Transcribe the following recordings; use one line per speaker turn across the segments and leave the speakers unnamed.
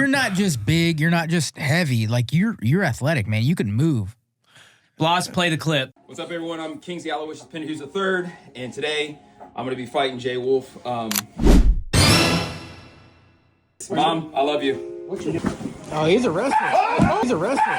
you're not just big, you're not just heavy. Like you're athletic, man. You can move.
Bloss, play the clip.
What's up, everyone? I'm Kingsley Aloysius Penhughes III, and today I'm going to be fighting Jay Wolf. Mom, I love you.
Oh, he's a wrestler. He's a wrestler.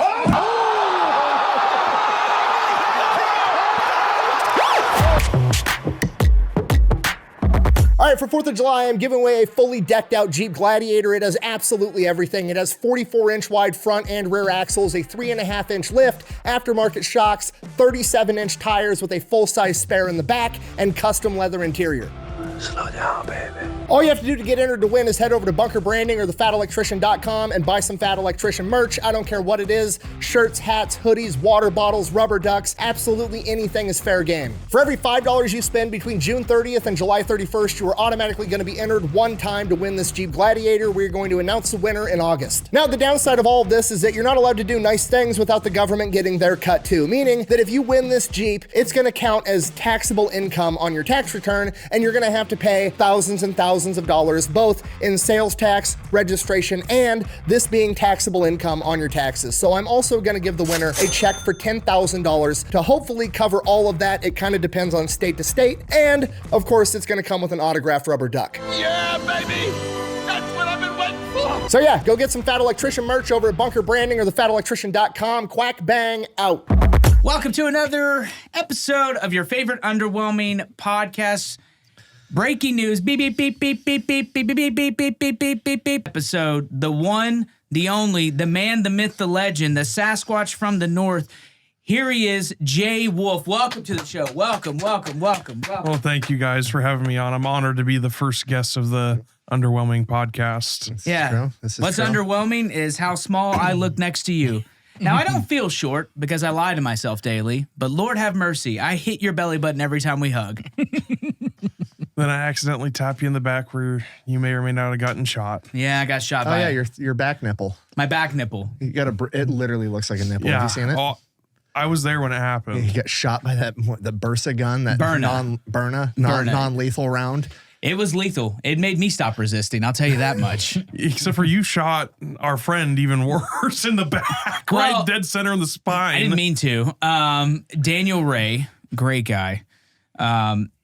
All right, for 4th of July, I'm giving away a fully decked out Jeep Gladiator. It has absolutely everything. It has 44-inch wide front and rear axles, a 3.5-inch lift, aftermarket shocks, 37-inch tires with a full-size spare in the back, and custom leather interior.
Slow down, baby.
All you have to do to get entered to win is head over to Bunker Branding or thefatelectrician.com and buy some Fat Electrician merch. I don't care what it is. Shirts, hats, hoodies, water bottles, rubber ducks, absolutely anything is fair game. For every $5 you spend between June 30th and July 31st, you are automatically going to be entered one time to win this Jeep Gladiator. We're going to announce the winner in August. Now, the downside of all of this is that you're not allowed to do nice things without the government getting their cut too, meaning that if you win this Jeep, it's going to count as taxable income on your tax return, and you're going to have to pay thousands and thousands of dollars, both in sales tax, registration, and this being taxable income on your taxes. So I'm also going to give the winner a check for $10,000 to hopefully cover all of that. It kind of depends on state to state. And of course, it's going to come with an autographed rubber duck.
Yeah, baby! That's what I've been waiting for!
So yeah, go get some Fat Electrician merch over at Bunker Branding or thefatelectrician.com. Quack bang out.
Welcome to another episode of your favorite Underwhelming podcast. Breaking news, beep, beep, beep, beep, beep, beep, beep, beep, beep, beep, beep, beep, beep, beep, beep. Episode, the one, the only, the man, the myth, the legend, the Sasquatch from the north. Here he is, Jay Wolf. Welcome to the show. Welcome.
Well, thank you guys for having me on. I'm honored to be the first guest of the Underwhelming podcast.
What's underwhelming is how small I look next to you. Now, I don't feel short because I lie to myself daily, but Lord have mercy, I hit your belly button every time we hug.
Then I accidentally tap you in the back where you may or may not have gotten shot.
Yeah, I got shot
Oh
by
yeah, your back nipple.
my back nipple.
You got it literally looks like a nipple.
Yeah.
Have you seen it?
Oh, I was there when it happened.
You got shot by the Bursa gun, that
Burna.
non-lethal round.
It was lethal. It made me stop resisting, I'll tell you that much.
Except for you shot our friend even worse in the back,
Well,
right dead center in the spine.
I didn't mean to. Daniel Ray, great guy,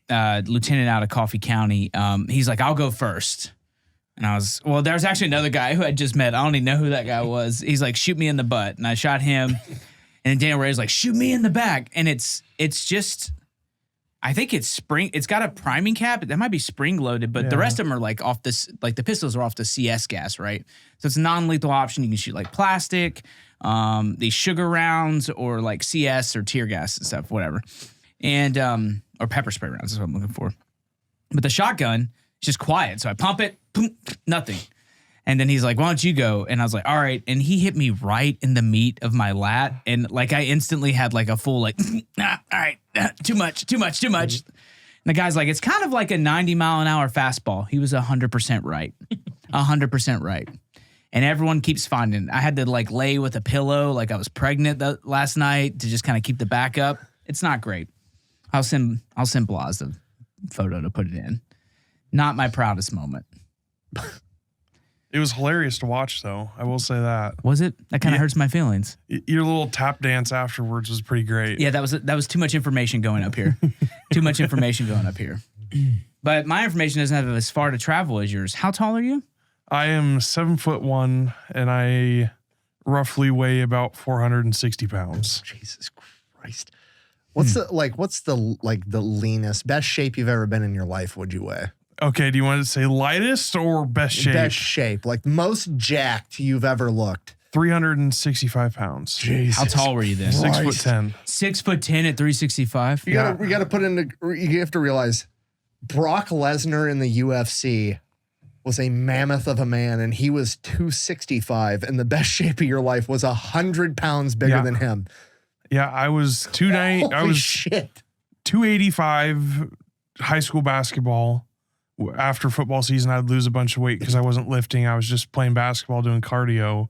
lieutenant out of Coffee County. He's like, I'll go first. And there was actually another guy who I just met. I don't even know who that guy was. He's like, shoot me in the butt. And I shot him. And Daniel Ray's like, shoot me in the back. And it's just, I think it's spring. It's got a priming cap. That might be spring loaded, but the rest of them are like off this, like the pistols are off the CS gas, right? So it's a non-lethal option. You can shoot like plastic, these sugar rounds, or like CS or tear gas and stuff, whatever. And, or pepper spray rounds is what I'm looking for. But the shotgun is just quiet. So I pump it, boom, nothing. And then he's like, why don't you go? And I was like, all right. And he hit me right in the meat of my lat. And like, I instantly had like a full, like, all right, too much. And the guy's like, it's kind of like a 90-mile-an-hour fastball. He was 100% right. 100% right. And everyone keeps finding it. I had to like lay with a pillow like I was pregnant last night to just kind of keep the back up. It's not great. I'll send Blas the photo to put it in. Not my proudest moment.
It was hilarious to watch, though. I will say that.
Was it? That kind of hurts my feelings.
Your little tap dance afterwards was pretty great.
Yeah, that was too much information going up here. But my information doesn't have as far to travel as yours. How tall are you?
I am 7'1", and I roughly weigh about 460 pounds.
Jesus Christ. What's the leanest, best shape you've ever been in your life? Would you weigh?
Okay, do you want to say lightest or best shape?
Best shape, like most jacked you've ever looked.
365 pounds.
Jesus.
How tall were you then?
6'10".
6'10" at 365.
You gotta put you have to realize Brock Lesnar in the UFC was a mammoth of a man, and he was 265, and the best shape of your life was 100 pounds bigger than him.
Yeah, I was 290. I was
shit.
285 high school basketball. After football season, I'd lose a bunch of weight because I wasn't lifting. I was just playing basketball, doing cardio.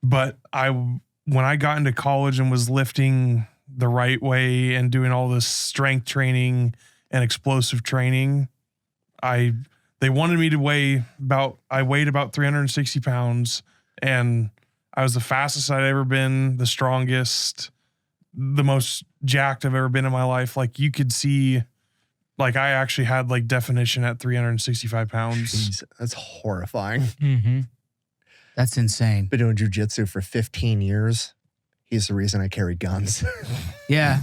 But when I got into college and was lifting the right way and doing all this strength training and explosive training, they wanted me to I weighed about 360 pounds, and I was the fastest I'd ever been, the strongest, the most jacked I've ever been in my life. Like, you could see, like, I actually had like definition at 365 pounds.
Jeez, that's horrifying.
Mm-hmm.
That's insane.
Been doing jujitsu for 15 years. He's the reason I carry guns.
Yeah.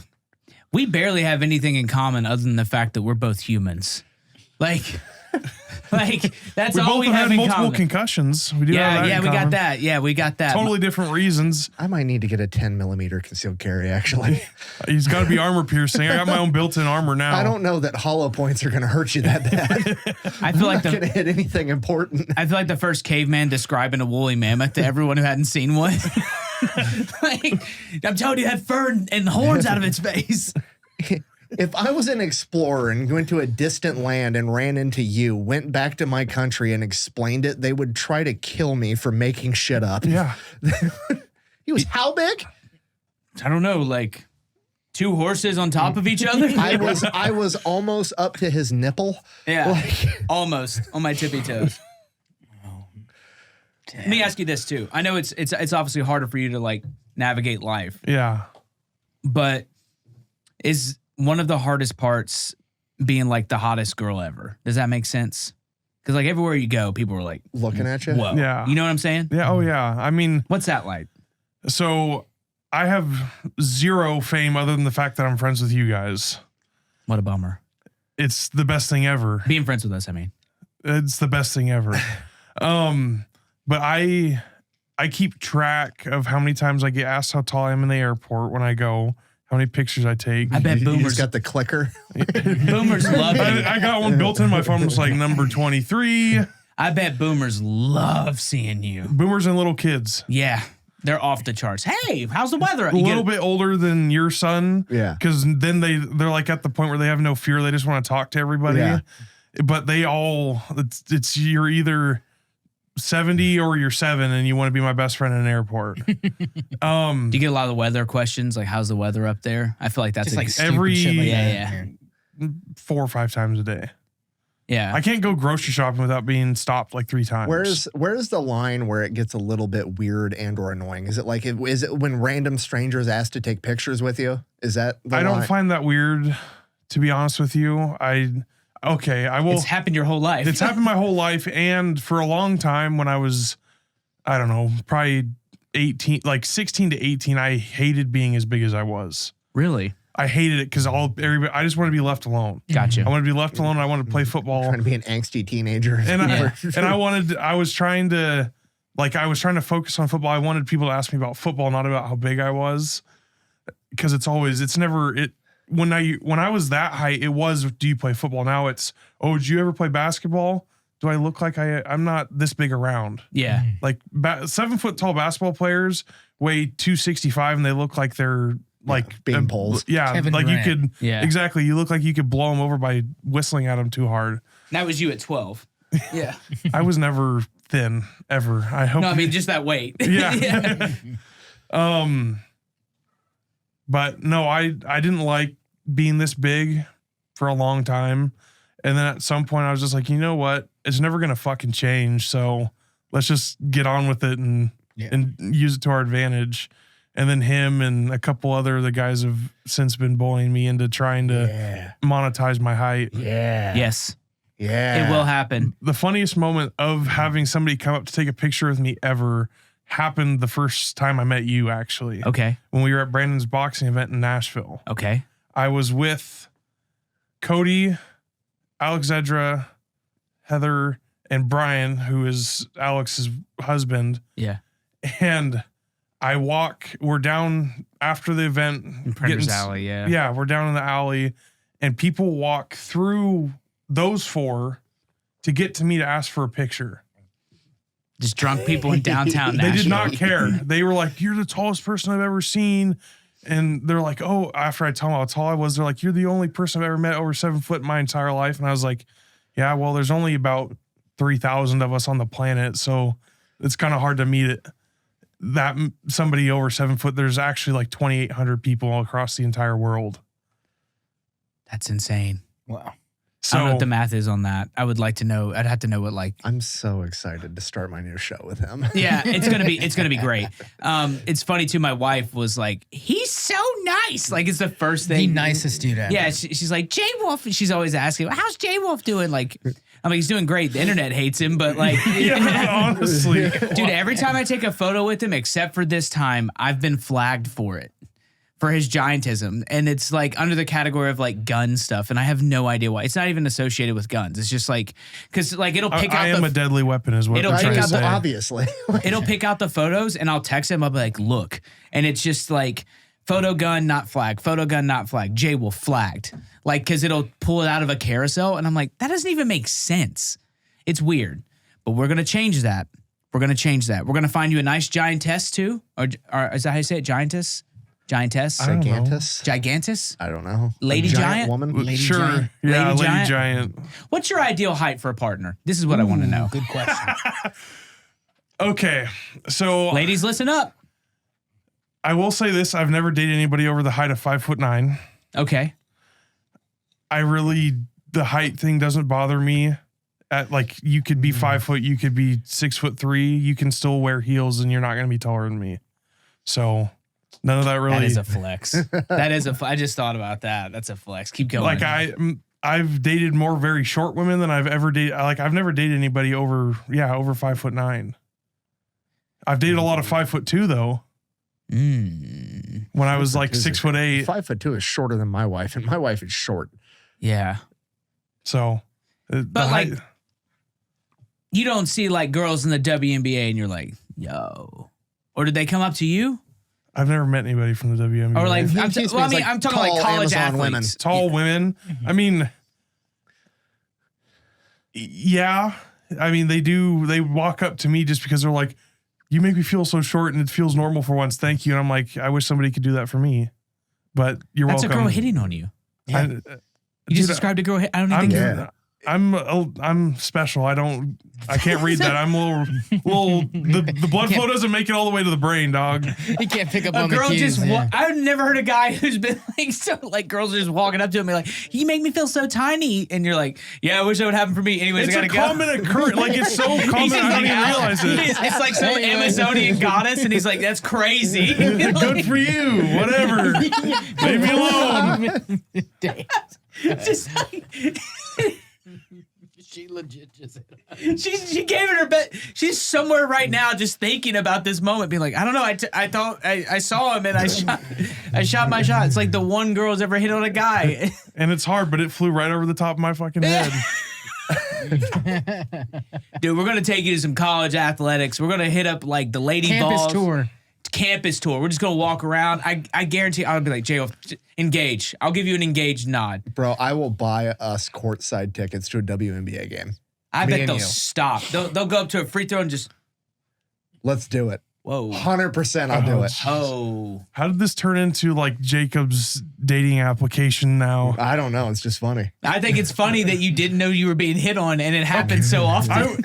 We barely have anything in common other than the fact that we're both humans. Like that's
We
all
both
we
have
have
had
in
multiple
common.
concussions. We do have that
Yeah,
in
we got
common.
that. Yeah, we got that.
Totally different reasons.
I might need to get a 10 millimeter concealed carry, actually.
He's got to be armor piercing. I got my own built-in armor now.
I don't know that hollow points are going to hurt you that bad.
I feel like
I'm not going to hit anything important.
I feel like the first caveman describing a woolly mammoth to everyone who hadn't seen one. Like, I'm telling you, it had fur and horns out of its face.
If I was an explorer and went to a distant land and ran into you, went back to my country and explained it, they would try to kill me for making shit up.
Yeah.
He was how big?
I don't know, like 2 horses on top of each other.
I was almost up to his nipple.
Yeah,
Like-
almost on my tippy toes. Let me ask you this too. I know it's obviously harder for you to like navigate life,
Yeah.
but is one of the hardest parts being like the hottest girl ever? Does that make sense? Because like everywhere you go, people are like
Looking at you.
whoa.
Yeah.
You know what I'm saying?
Yeah. Oh, yeah. I mean,
What's that like?
so I have zero fame other than the fact that I'm friends with you guys.
What a bummer.
It's the best thing ever.
Being friends with us, I mean.
It's the best thing ever. But I keep track of how many times I get asked how tall I am in the airport when I go, how many pictures I take.
I bet
You
boomers
just got the clicker.
boomers love you.
I got one built in my phone. It's like number 23.
I bet boomers love seeing you.
Boomers and little kids.
Yeah. They're off the charts. Hey, how's the weather?
A little bit older than your son.
Yeah.
Because then they're like at the point where they have no fear. They just want to talk to everybody.
Yeah.
But they all, it's you're either 70 or you're 7 and you want to be my best friend in an airport.
Do you get a lot of weather questions? Like, how's the weather up there? I feel like that's
Just
a,
like stupid
every-
shit like
Yeah,
that.
4 or 5 times a day.
yeah.
I can't go grocery shopping without being stopped like 3 times.
Where's the line where it gets a little bit weird and or annoying? Is it like is it when random strangers ask to take pictures with you? Is that the
I don't
line?
find that weird, to be honest with you. I will.
It's happened your whole life.
It's happened my whole life, and for a long time when I was, I don't know, probably 18, like 16 to 18, I hated being as big as I was.
Really?
I hated it because I just want to be left alone.
Gotcha.
I want to be left alone. I want to play football,
Trying to be an angsty teenager.
and
Yeah.
I was trying to focus on football. I wanted people to ask me about football, not about how big I was, because when I was that height, it was, do you play football? Now it's, oh, did you ever play basketball? Do I look like I'm not this big around?
Yeah.
Like 7 foot tall basketball players weigh 265 and they look like they're like
bean poles.
Yeah.
Kevin
like
Durant.
you could,
Yeah.
exactly. You look like you could blow them over by whistling at them too hard.
That was you at 12. Yeah.
I was never thin ever. I hope.
No, I mean, just that weight.
Yeah. But no, I didn't like being this big for a long time. And then at some point I was just like, you know what? It's never going to fucking change. So let's just get on with it and use it to our advantage. And then him and a couple other the guys have since been bullying me into trying to monetize my height.
Yeah.
Yes.
Yeah.
It will happen.
The funniest moment of having somebody come up to take a picture with me ever happened the first time I met you, actually.
Okay.
When we were at Brandon's boxing event in Nashville.
Okay.
I was with Cody, Alexandra, Heather, and Brian, who is Alex's husband.
Yeah.
And we're down after the event.
In Printer's Alley, yeah.
Yeah, we're down in the alley, and people walk through those 4 to get to me to ask for a picture.
Just drunk people in downtown
They
Nashville.
did not care. They were like, "You're the tallest person I've ever seen." And they're like, oh, after I tell them how tall I was, they're like, "You're the only person I've ever met over 7 foot in my entire life." And I was like, yeah, well, there's only about 3,000 of us on the planet. So it's kind of hard to meet it. That somebody over 7 foot, there's actually like 2,800 people all across the entire world.
That's insane.
Wow.
I don't know what the math is on that. I would like to know. I'd have to know what like.
I'm so excited to start my new show with him.
Yeah, it's gonna be great. It's funny too. My wife was like, "He's so nice." Like it's the first thing.
The nicest dude ever.
Yeah, she's like Jay Wolf. She's always asking, "How's Jay Wolf doing?" Like, I mean, he's doing great. The internet hates him, but like,
honestly,
dude, every time I take a photo with him, except for this time, I've been flagged for it. For his giantism, and it's like under the category of like gun stuff, and I have no idea why. It's not even associated with guns. It's just like because like it'll pick out.
I am a deadly weapon, is what
It'll
I'm
pick
trying to
out the-
say.
Obviously.
It'll pick out the photos, and I'll text him. I'll be like, "Look," and it's just like photo gun not flagged, photo gun not flagged. Jay will flagged, like because it'll pull it out of a carousel, and I'm like, that doesn't even make sense. It's weird, but we're gonna change that. We're gonna change that. We're gonna find you a nice giantess too, or is that how you say it? Giantess. Giantess?
I don't know.
Gigantus?
Gigantus?
I don't know.
Lady
A
giant?
woman?
Lady
Sure.
giant.
Yeah,
Lady
lady
giant?
giant.
What's your ideal height for a partner? This is what I want to know.
Good question.
Okay, so
Ladies, listen up.
I will say this: I've never dated anybody over the height of 5'9".
Okay.
The height thing doesn't bother me. At like, you could be 5 foot, you could be 6'3", you can still wear heels, and you're not going to be taller than me. So none of that really.
That is a flex. I just thought about that. That's a flex. Keep going.
Like I've dated more very short women than I've ever dated. Like I've never dated anybody over 5'9". I've dated a lot of 5'2" though. When I was like 6'8".
5'2" is shorter than my wife, and my wife is short.
Yeah.
So,
But like, you don't see like girls in the WNBA and you're like, yo. Or did they come up to you?
I've never met anybody from the WNBA.
Or like,
He
I'm
means
talking
like
like
tall
college
Amazon women.
athletes.
tall women. I mean, yeah. I mean, they walk up to me just because they're like, you make me feel so short and it feels normal for once. Thank you. And I'm like, I wish somebody could do that for me. But you're
That's
welcome.
a girl hitting on you.
I-
You just
dude,
described a girl. I don't even think.
Yeah.
I'm special. I can't read that. I'm a little the blood flow doesn't make it all the way to the brain, dog.
He can't pick up
A
on
girl
the cues.
just.
Yeah.
I've never heard a guy who's been like so. Like girls are just walking up to him and like, "You make me feel so tiny," and you're like, "Yeah, I wish that would happen for me." Anyways,
It's
I
a
gotta go.
common occurrence. Like it's so common.
He's
I
just
don't
like,
even realize it.
It's like some Amazonian goddess, and he's like, "That's crazy."
Good for you. Whatever. Leave me alone.
Just like,
She legit just.
she gave it her best. She's somewhere right now, just thinking about this moment, being like, I don't know. I thought I saw him and I shot my shot. It's like the one girl's ever hit on a guy.
And it's hard, but it flew right over the top of my fucking head.
Dude, we're gonna take you to some college athletics. We're gonna hit up like the lady
Campus
balls.
tour.
Campus tour. We're just gonna walk around. I guarantee I'll be like, Jay, engage. I'll give you an engaged nod.
Bro, I will buy us courtside tickets to a WNBA game.
I
Me
bet
and
they'll
you.
stop. They'll go up to a free throw and just
Let's do it.
whoa.
100% I'll do it.
Oh.
How did this turn into like Jacob's dating application now?
I don't know. It's just funny.
I think it's funny that you didn't know you were being hit on and it happens so often.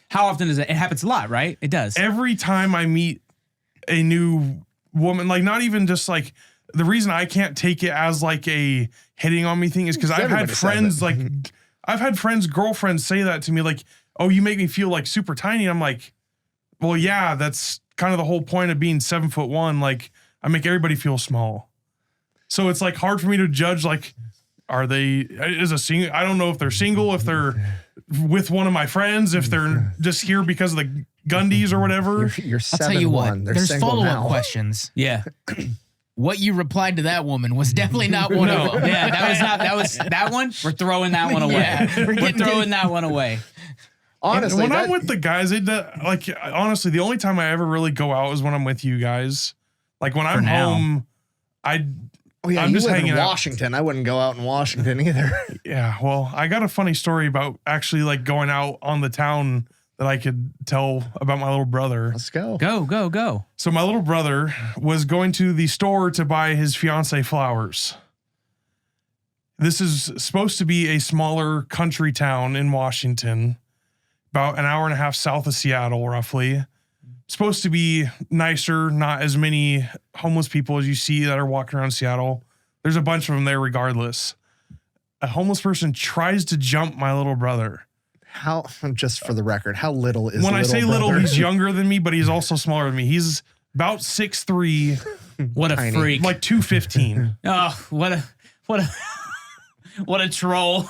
How often does it? It happens a lot, right? It does.
Every time I meet a new woman, like not even just like the reason I can't take it as like a hitting on me thing is because I've had
Everybody says
friends
it.
like I've had friends, girlfriends say that to me, like, oh, you make me feel like super tiny. I'm like, well, yeah, that's kind of the whole point of being 7'1". Like, I make everybody feel small. So it's like hard for me to judge, like, are they is a single? I don't know if they're single, if they're with one of my friends, if they're just here because of the Gundies or whatever.
You're
I'll tell you
7'1".
what.
They're
There's
single
follow-up
now.
questions.
Yeah.
What you replied to that woman was definitely not one of them.
Yeah, that was that one. We're throwing that one away.
Yeah,
we're throwing that one away.
Honestly,
when I'm with the guys, like honestly, the only time I ever really go out is when I'm with you guys. Like when I'm
now.
home,
oh yeah,
I'm
you
just
live
hanging
in
out.
Washington. I wouldn't go out in Washington either.
Yeah, well, I got a funny story about actually like going out on the town that I could tell about my little brother.
Let's go.
Go.
So my little brother was going to the store to buy his fiance flowers. This is supposed to be a smaller country town in Washington, about an hour and a half south of Seattle, roughly. Supposed to be nicer, not as many homeless people as you see that are walking around Seattle. There's a bunch of them there regardless. a homeless person tries to jump my little brother.
How, just for the record, how little is
when I say little,
brother?
he's younger than me, but he's also smaller than me. He's about 6'3",
What a
Tiny.
freak.
like 215.
Oh, what a troll.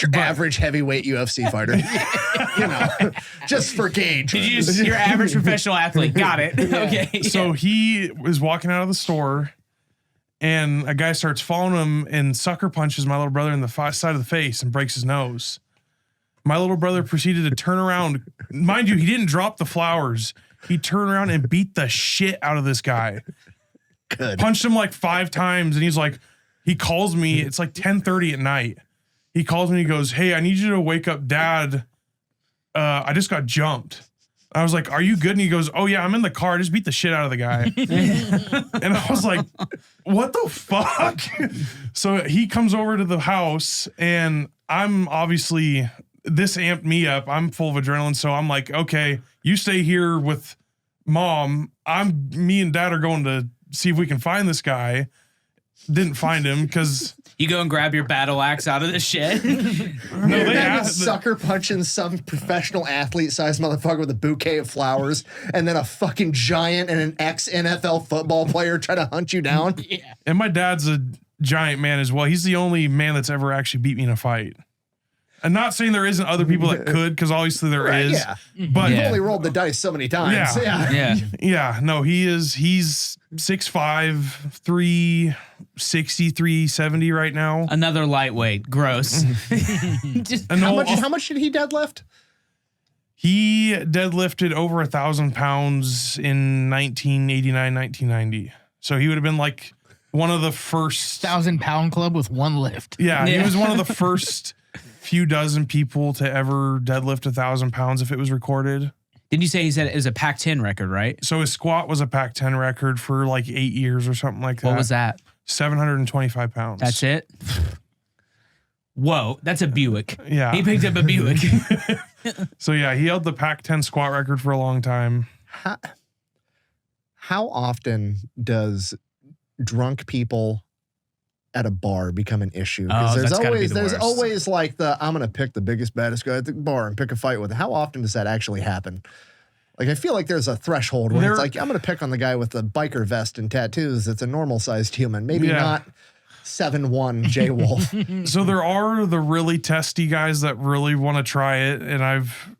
Your average heavyweight UFC fighter. You know, just for gauge.
Did you just, your average professional athlete? Got it. Okay.
So he was walking out of the store, and a guy starts following him and sucker punches my little brother in the side of the face and breaks his nose. My little brother proceeded to turn around. Mind you, he didn't drop the flowers. He turned around and beat the shit out of this guy.
Good.
Punched him like 5 times, and he's like, he calls me. It's like 10:30 at night. He calls me. He goes, "Hey, I need you to wake up, Dad. I just got jumped." I was like, "Are you good?" And he goes, "Oh yeah, I'm in the car. I just beat the shit out of the guy." And I was like, "What the fuck?" So he comes over to the house, and I'm obviously, this amped me up. I'm full of adrenaline, so I'm like, "Okay, you stay here with Mom. Me and Dad are going to see if we can find this guy." Didn't find him because
You go and grab your battle axe out of the shed.
no, they asked.
Sucker punching some professional athlete-sized motherfucker with a bouquet of flowers, and then a fucking giant and an ex-NFL football player try to hunt you down.
Yeah.
And my dad's a giant man as well. He's the only man that's ever actually beat me in a fight. I'm not saying there isn't other people that could, because obviously there is.
Yeah.
But
You've only rolled the dice so many times.
Yeah.
Yeah.
yeah, no, he's 6'5", 360, 370 right now.
Another lightweight. Gross. Just,
And
How
no,
much did he deadlift?
he deadlifted over 1,000 pounds in 1989, 1990. So he would have been like one of the first.
1,000-pound club with one lift.
Yeah, he
Yeah.
was one of the first few dozen people to ever deadlift 1,000 pounds if it was recorded.
didn't you say he said it was a Pac-10 record, right?
So his squat was a Pac-10 record for like 8 years or something like that.
What was that?
725 pounds.
That's it? Whoa, that's a Buick.
Yeah.
He picked up a Buick.
So yeah, he held the Pac-10 squat record for a long time.
How often does drunk people at a bar become an issue?
Oh,
Because
that's gotta be the
there's
worst.
always like I'm gonna pick the biggest, baddest guy at the bar and pick a fight with. How often does that actually happen? Like, I feel like there's a threshold where it's like, I'm gonna pick on the guy with the biker vest and tattoos that's a normal sized human. Maybe
Yeah.
not 7'1" J Wolf.
So there are the really testy guys that really want to try it, and I've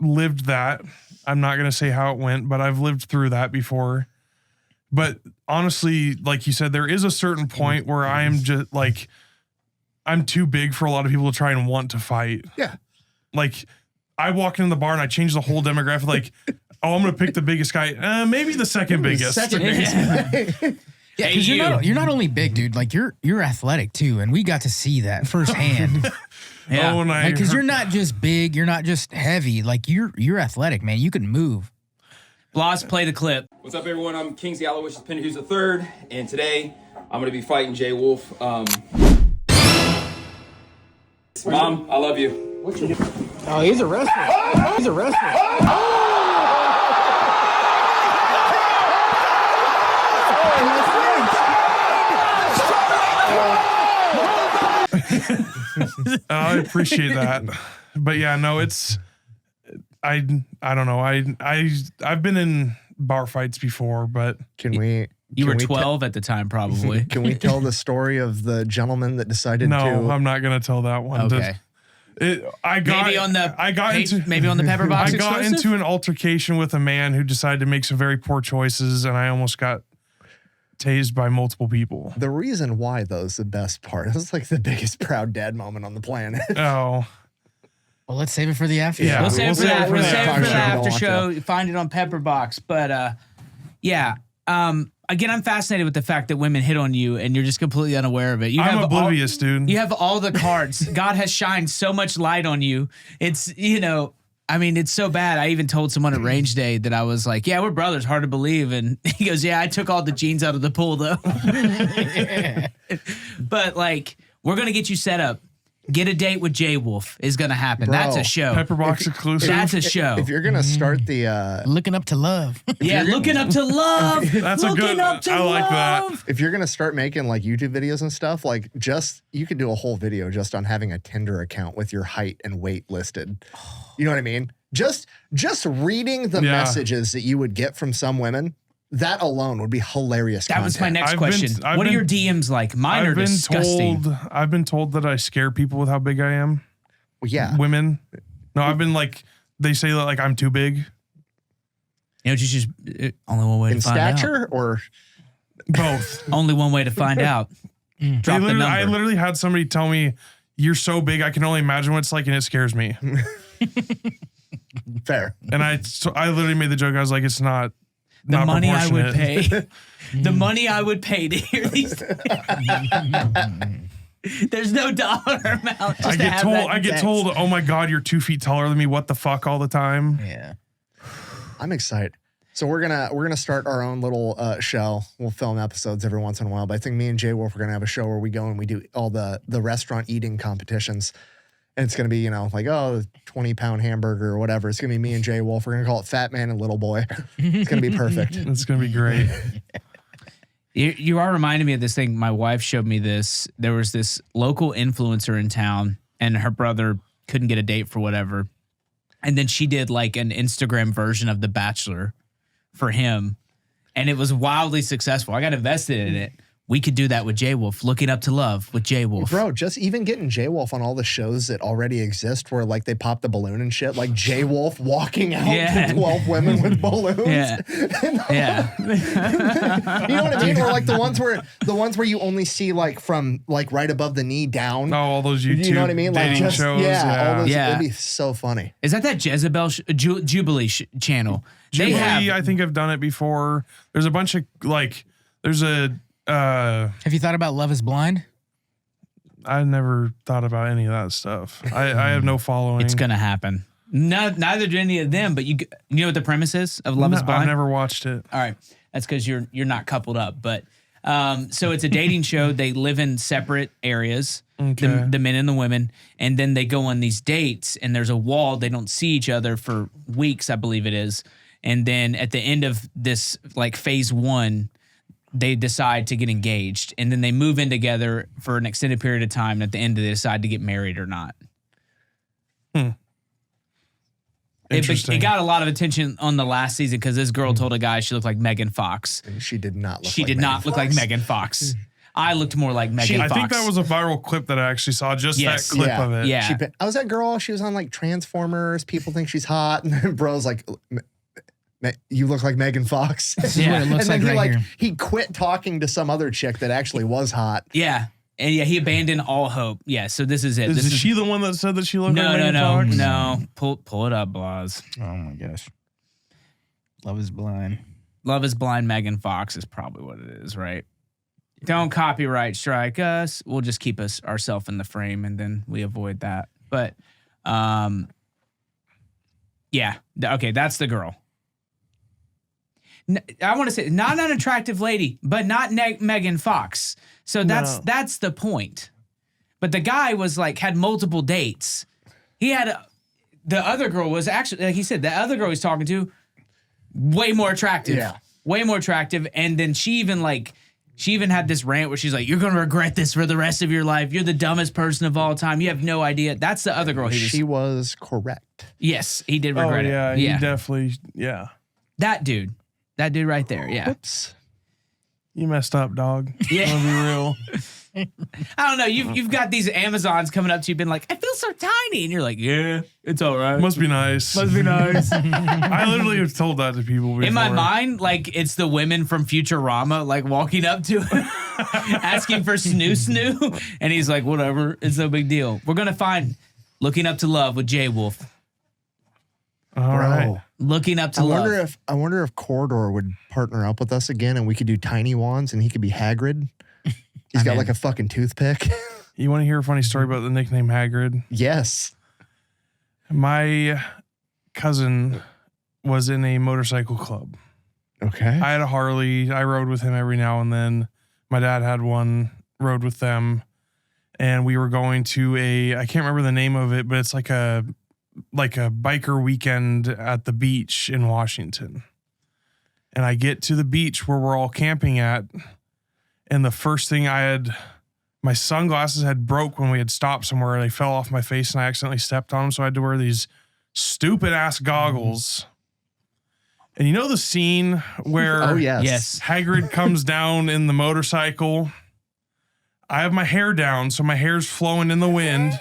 lived that. I'm not going to say how it went, but I've lived through that before. But honestly, like you said, there is a certain point where I am just like, I'm too big for a lot of people to try and want to fight.
Yeah.
Like, I walk into the bar and I change the whole demographic. Like, oh, I'm going to pick the biggest guy. Maybe the second biggest.
Second biggest.
Yeah,
Hey,
because
you.
you're not only big, dude. Like you're athletic too, and we got to see that firsthand.
Yeah.
Oh, and I
Because you're not just big, you're not just heavy. Like you're athletic, man. You can move.
Bloss, play the clip.
What's up, everyone? I'm Kingsley Aloysius Penhughes III, and today I'm going to be fighting Jay Wolf. Mom, I love you.
Oh, he's a wrestler. He's a wrestler.
I appreciate that. But yeah, no, it's I don't know. I've been in bar fights before, but
Can we?
You were
can we
12 at the time, probably.
Can we tell the story of the gentleman that decided
no,
to?
I'm not gonna tell that one.
Okay.
I got
Maybe on the
into
Pepper Box
I got
exclusive?
into an altercation with a man who decided to make some very poor choices, and I almost got tased by multiple people.
The reason why, though, is the best part. It was like the biggest proud dad moment on the planet.
Oh,
Well, let's save it for the after.
Yeah.
show.
We'll save it for
save it
that.
for
We'll
the
save it for the
after
after
show.
show. Find it on Pepper Box. But yeah. Again, I'm fascinated with the fact that women hit on you and you're just completely unaware of it. You
I'm
have
oblivious, dude.
You have all the cards. God has shined so much light on you. It's, it's so bad. I even told someone at range day that I was like, yeah, we're brothers. Hard to believe. And he goes, yeah, I took all the jeans out of the pool though. But like, we're going to get you set up. Get a date with Jay Wolf is going to happen.
Bro,
That's a show.
Pepperbox exclusive.
That's a show.
If you're gonna start the
Looking up to love.
Yeah, looking up to love.
That's a
looking
good.
up to
I like that.
love.
if you're gonna start making like YouTube videos and stuff, like you could do a whole video just on having a Tinder account with your height and weight listed. You know what I mean? Just reading the
Yeah.
messages that you would get from some women, that alone would be hilarious.
That was my next
I've been-
question.
I've
What are
been-
your DMs like? Mine are disgusting.
I've been told that I scare people with how big I am.
Well, yeah.
Women. No, I've been like, they say that like I'm too big.
You know, just only one way
In
to find
stature
out.
or
Both.
Only one way to find out. Drop the number.
I literally had somebody tell me, "You're so big, I can only imagine what it's like," and it scares me.
fair.
And I literally made the joke. I was like, "It's not."
The
not
money I would
proportionate.
pay. The money I would pay to hear these. There's no dollar amount. Just
I
to
get
have
told.
that
I get
text.
told, "Oh my God, you're 2 feet taller than me." What the fuck all the time.
Yeah.
I'm excited. So we're gonna start our own little show. We'll film episodes every once in a while, but I think me and Jay Wolf are gonna have a show where we go and we do all the restaurant eating competitions. And it's gonna be, like, 20-pound hamburger or whatever. It's gonna be me and Jay Wolf. We're gonna call it Fat Man and Little Boy. It's gonna be perfect.
It's gonna be great.
You are reminding me of this thing. My wife showed me this. There was this local influencer in town, and her brother couldn't get a date for whatever. And then she did like an Instagram version of The Bachelor for him, and it was wildly successful. I got invested in it. We could do that with Jay Wolf. Looking up to love with Jay Wolf.
Bro, just even getting Jay Wolf on all the shows that already exist where like they pop the balloon and shit, like Jay Wolf walking out to 12 women with balloons.
Yeah. Yeah.
You know what I mean? Or like the ones where you only see like from like right above the knee down.
Oh, all those YouTube
You know what I mean? Like
dating
just
shows.
all those,
Yeah.
it'd be so funny.
Is that Jezebel Jubilee channel?
Jubilee,
They have.
I think I've done it before. There's a bunch of there's a.
Have you thought about Love is Blind?
I never thought about any of that stuff. I have no following.
It's gonna happen. No, neither do any of them. But you know what the premise is of Love is Blind?
I've never watched it.
All right, that's because you're not coupled up. But so it's a dating show. They live in separate areas,
Okay.
the men and the women, and then they go on these dates. And there's a wall. They don't see each other for weeks, I believe it is. And then at the end of this, like phase one, they decide to get engaged, and then they move in together for an extended period of time. And at the end, they decide to get married or not.
Interesting.
It got a lot of attention on the last season because this girl told a guy she looked like Megan Fox.
And she did not look
She
like
did
Megan
not look like
Fox.
Megan Fox. I looked more like Megan
I
Fox.
think that was a viral clip that I actually saw. Just
Yes.
that clip
Yeah.
of it.
Yeah.
I was that girl. She was on like Transformers. People think she's hot. And then bro's like, you look like Megan Fox.
This is what it looks
and
like
then
right here.
he quit talking to some other chick that actually was hot.
Yeah. And yeah, he abandoned all hope. Yeah, so this is it.
Is she the one that said that she looked like Megan Fox?
No. Pull it up, Blas.
Oh my gosh. Love is Blind.
Love is Blind Megan Fox is probably what it is, right? Don't copyright strike us. We'll just keep ourselves in the frame, and then we avoid that. But yeah. Okay, that's the girl. I want to say not an attractive lady, but not Megan Fox. So that's the point. But the guy was like had multiple dates. He had the other girl was actually, like he said, the other girl he's talking to way more attractive.
Yeah.
Way more attractive. And then she even had this rant where she's like, "You're gonna regret this for the rest of your life. You're the dumbest person of all time. You have no idea." That's the other girl.
She was correct.
Yes, he did
Oh,
regret
yeah.
it.
He
Yeah,
definitely, yeah.
that dude right there. Yeah.
Whoops.
You messed up, dog.
Yeah.
I'm gonna be real.
I don't know. You've got these Amazons coming up to you, been like, "I feel so tiny," and you're like, "Yeah, it's all right.
Must be nice.
Must be nice."
I literally have told that to people before.
In my mind, like it's the women from Futurama, like walking up to him, asking for snoo, and he's like, "Whatever, it's no big deal." We're gonna find Looking Up to Love with Jay Wolf.
All right.
Bro.
Looking Up to Love.
I wonder if Corridor would partner up with us again and we could do tiny wands and he could be Hagrid. He's got like a fucking toothpick.
You want to hear a funny story about the nickname Hagrid?
Yes.
My cousin was in a motorcycle club.
Okay.
I had a Harley. I rode with him every now and then. My dad had one, rode with them. and we were going to I can't remember the name of it, but it's like a biker weekend at the beach in Washington. And I get to the beach where we're all camping at, and the first thing my sunglasses had broke when we had stopped somewhere. They fell off my face and I accidentally stepped on them, so I had to wear these stupid ass goggles. And you know the scene where Hagrid comes down in the motorcycle? I have my hair down, so my hair's flowing in the wind.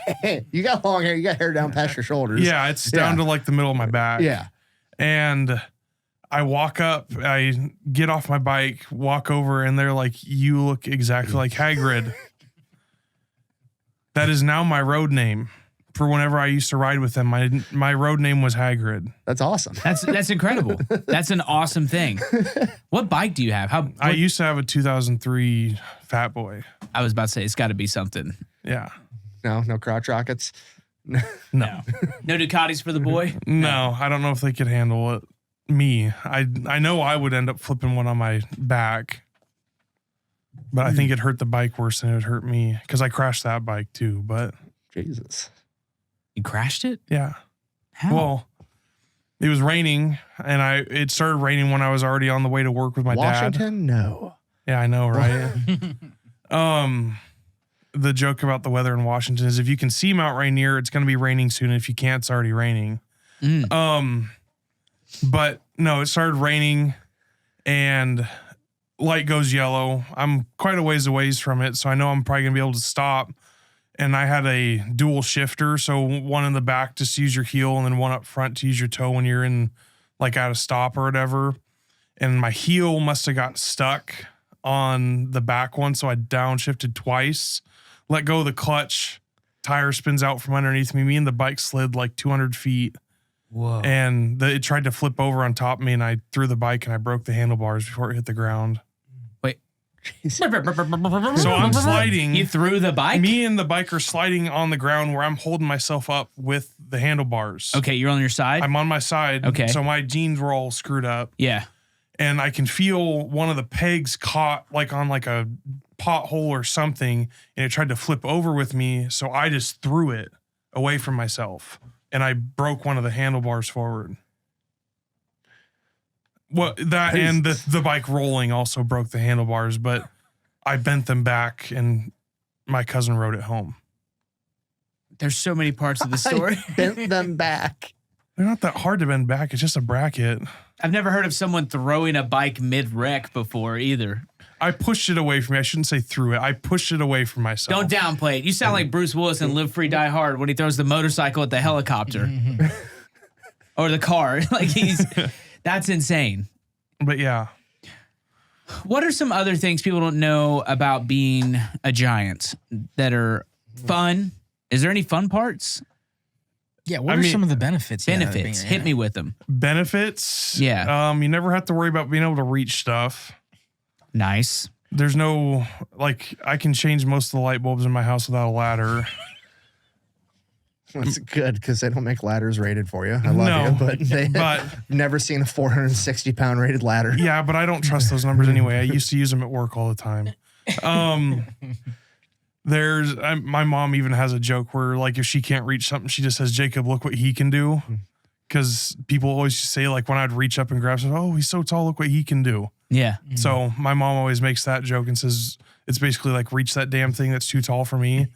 You got long hair. You got hair down past your shoulders.
Yeah, it's down to like the middle of my back.
Yeah.
And I walk up, I get off my bike, walk over, and they're like, you look exactly like Hagrid. That is now my road name. For whenever I used to ride with them, my road name was Hagrid.
That's awesome.
That's incredible. That's an awesome thing. What bike do you have?
I used to have a 2003 Fat Boy.
I was about to say it's got to be something.
Yeah.
No crotch rockets.
No Ducatis for the boy.
No, I don't know if they could handle it. Me, I know I would end up flipping one on my back, but I think it hurt the bike worse than it hurt me because I crashed that bike too. But
Jesus.
You crashed it?
Yeah.
How?
Well, it was raining, and it started raining when I was already on the way to work with my dad.
Washington? No.
Yeah, I know, right? The joke about the weather in Washington is if you can see Mount Rainier, it's going to be raining soon. If you can't, it's already raining. But no, it started raining, and light goes yellow. I'm quite a ways away from it, so I know I'm probably going to be able to stop. And I had a dual shifter, so one in the back just to use your heel, and then one up front to use your toe when you're in, like, at a stop or whatever. And my heel must have got stuck on the back one, so I downshifted twice, let go of the clutch, tire spins out from underneath me. Me and the bike slid like 200 feet.
Whoa.
And it tried to flip over on top of me, and I threw the bike, and I broke the handlebars before it hit the ground.
Wait.
So I'm sliding.
You threw the bike?
Me and the bike are sliding on the ground where I'm holding myself up with the handlebars.
Okay, you're on your side?
I'm on my side.
Okay.
So my jeans were all screwed up.
Yeah.
And I can feel one of the pegs caught like on like a pothole or something, and it tried to flip over with me. So I just threw it away from myself, and I broke one of the handlebars forward. Well, that and the bike rolling also broke the handlebars, but I bent them back, and my cousin rode it home.
There's so many parts of the story.
I bent them back.
They're not that hard to bend back. It's just a bracket.
I've never heard of someone throwing a bike mid-wreck before either.
I pushed it away from me. I shouldn't say threw it. I pushed it away from myself.
Don't downplay it. You sound like Bruce Willis in Live Free, Die Hard when he throws the motorcycle at the helicopter. Or the car. Like that's insane.
But yeah.
What are some other things people don't know about being a giant that are fun? Is there any fun parts?
Yeah, what are some of the benefits?
Benefits. Hit me with them.
Benefits?
Yeah.
You never have to worry about being able to reach stuff.
Nice.
There's no, like, I can change most of the light bulbs in my house without a ladder.
That's good because they don't make ladders rated for you. I love you, but never seen a 460-pound rated ladder.
Yeah, but I don't trust those numbers anyway. I used to use them at work all the time. My mom even has a joke where, like, if she can't reach something, she just says, Jacob, look what he can do. Because people always say, like, when I'd reach up and grab something, oh, he's so tall, look what he can do.
Yeah.
So my mom always makes that joke and says, it's basically like, reach that damn thing that's too tall for me.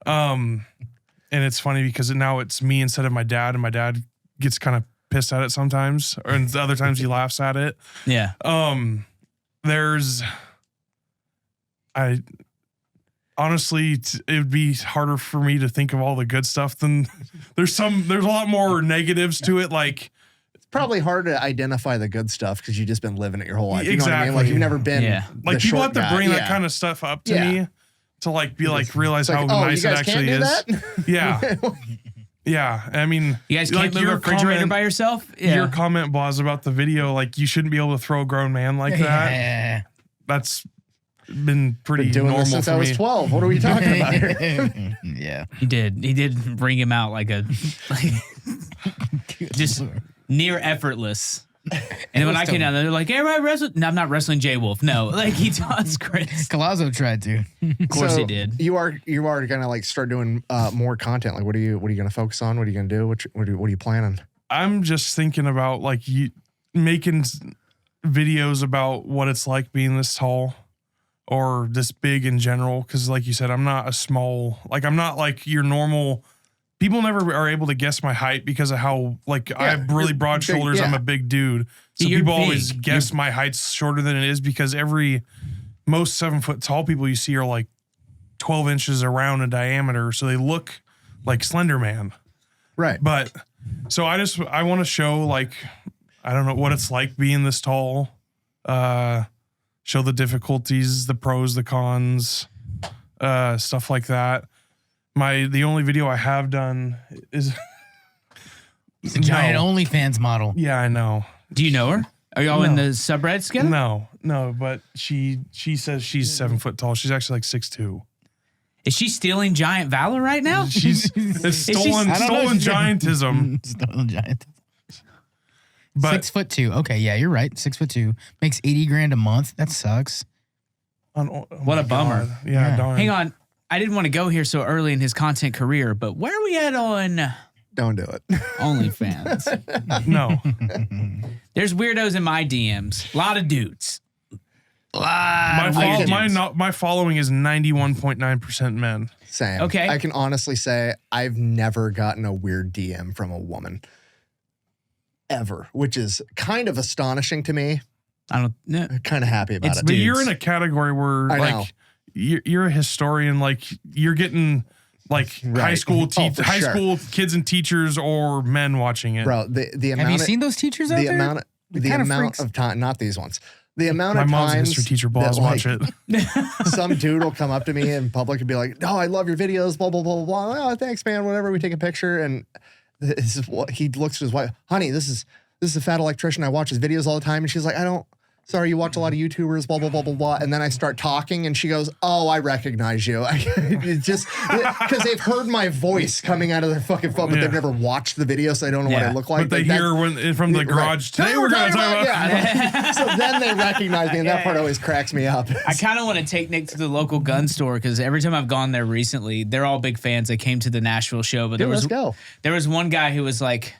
And it's funny because now it's me instead of my dad, and my dad gets kind of pissed at it sometimes, and the other times he laughs at it.
Yeah.
Honestly, it would be harder for me to think of all the good stuff than there's a lot more negatives to it. Like,
it's probably hard to identify the good stuff because you've just been living it your whole life. You know what I mean?
Exactly.
Like, you've never been
like, people have to
guy.
bring that kind of stuff up to me to, like, be like, realize
like,
how nice it actually is. Yeah. Yeah. I mean,
you guys can't move a refrigerator by yourself? Yeah.
Your comment, Blas, about the video, like, you shouldn't be able to throw a grown man like that.
Yeah.
That's been pretty
doing
normal
this since
for
I was
me.
12. What are we talking about here?
Yeah.
He did bring him out like just near effortless. And when I came down there, they're like, "Hey, everybody wrestle." No, I'm not wrestling Jay Wolf. No, like he does Chris.
Colazo tried to.
Of course he did.
You are gonna like start doing more content. Like, what are you gonna focus on? What are you gonna do? What are you planning?
I'm just thinking about like making videos about what it's like being this tall or this big in general. Because like you said, I'm not like your normal. People never are able to guess my height because of how I have really broad
big,
shoulders.
yeah.
I'm a big dude. So
You're
people
big.
always guess my height's shorter than it is because most 7 foot tall people you see are like 12 inches around in diameter. So they look like Slender Man.
Right.
But so I want to show I don't know what it's like being this tall. Show the difficulties, the pros, the cons, stuff like that. The only video I have done is
It's a giant OnlyFans model.
Yeah, I know.
Do you know her? Are y'all in the subreddit together?
No, but she says she's 7 foot tall. She's actually like 6'2".
Is she stealing giant valor right now?
It's stolen giantism.
Stolen giant.
But
6'2". Okay, yeah, you're right. 6'2". Makes $80,000 a month. That sucks.
What a bummer.
Yeah, darn.
Hang on. I didn't want to go here so early in his content career, but where are we at on
Don't do it.
OnlyFans?
No.
There's weirdos in my DMs. A lot of dudes.
My following is 91.9% men.
Same.
Okay.
I can honestly say I've never gotten a weird DM from a woman. Ever. Which is kind of astonishing to me.
I don't know.
I'm kind of happy about it.
But you're in a category where
I know.
You're a historian, you're getting
Right.
high school
for
high
sure.
school kids and teachers or men watching it.
Bro, the amount
Have you
of,
seen those teachers out
the
there?
amount
They're kinda
of time, not these ones. The amount
My
of
mom's a
times
history teacher.
that,
Balls watch it.
some dude will come up to me in public and be like, "No, I love your videos, blah, blah, blah, blah. Oh, thanks, man. Whatever." We take a picture and this is what he looks at his wife. "Honey, this is a fat electrician. I watch his videos all the time." And she's like, "Sorry, you watch a lot of YouTubers, blah, blah, blah, blah, blah." And then I start talking and she goes, "Oh, I recognize you." It's just because they've heard my voice coming out of their fucking phone, but
Yeah.
they've never watched the video, so they don't know what I look like.
But they
Like,
hear from the garage. Today we're going to talk about.
Yeah. So then they recognize me, and that part always cracks me up.
I kind of want to take Nick to the local gun store because every time I've gone there recently, they're all big fans. They came to the Nashville show, but
Dude, let's go.
there was one guy who was like,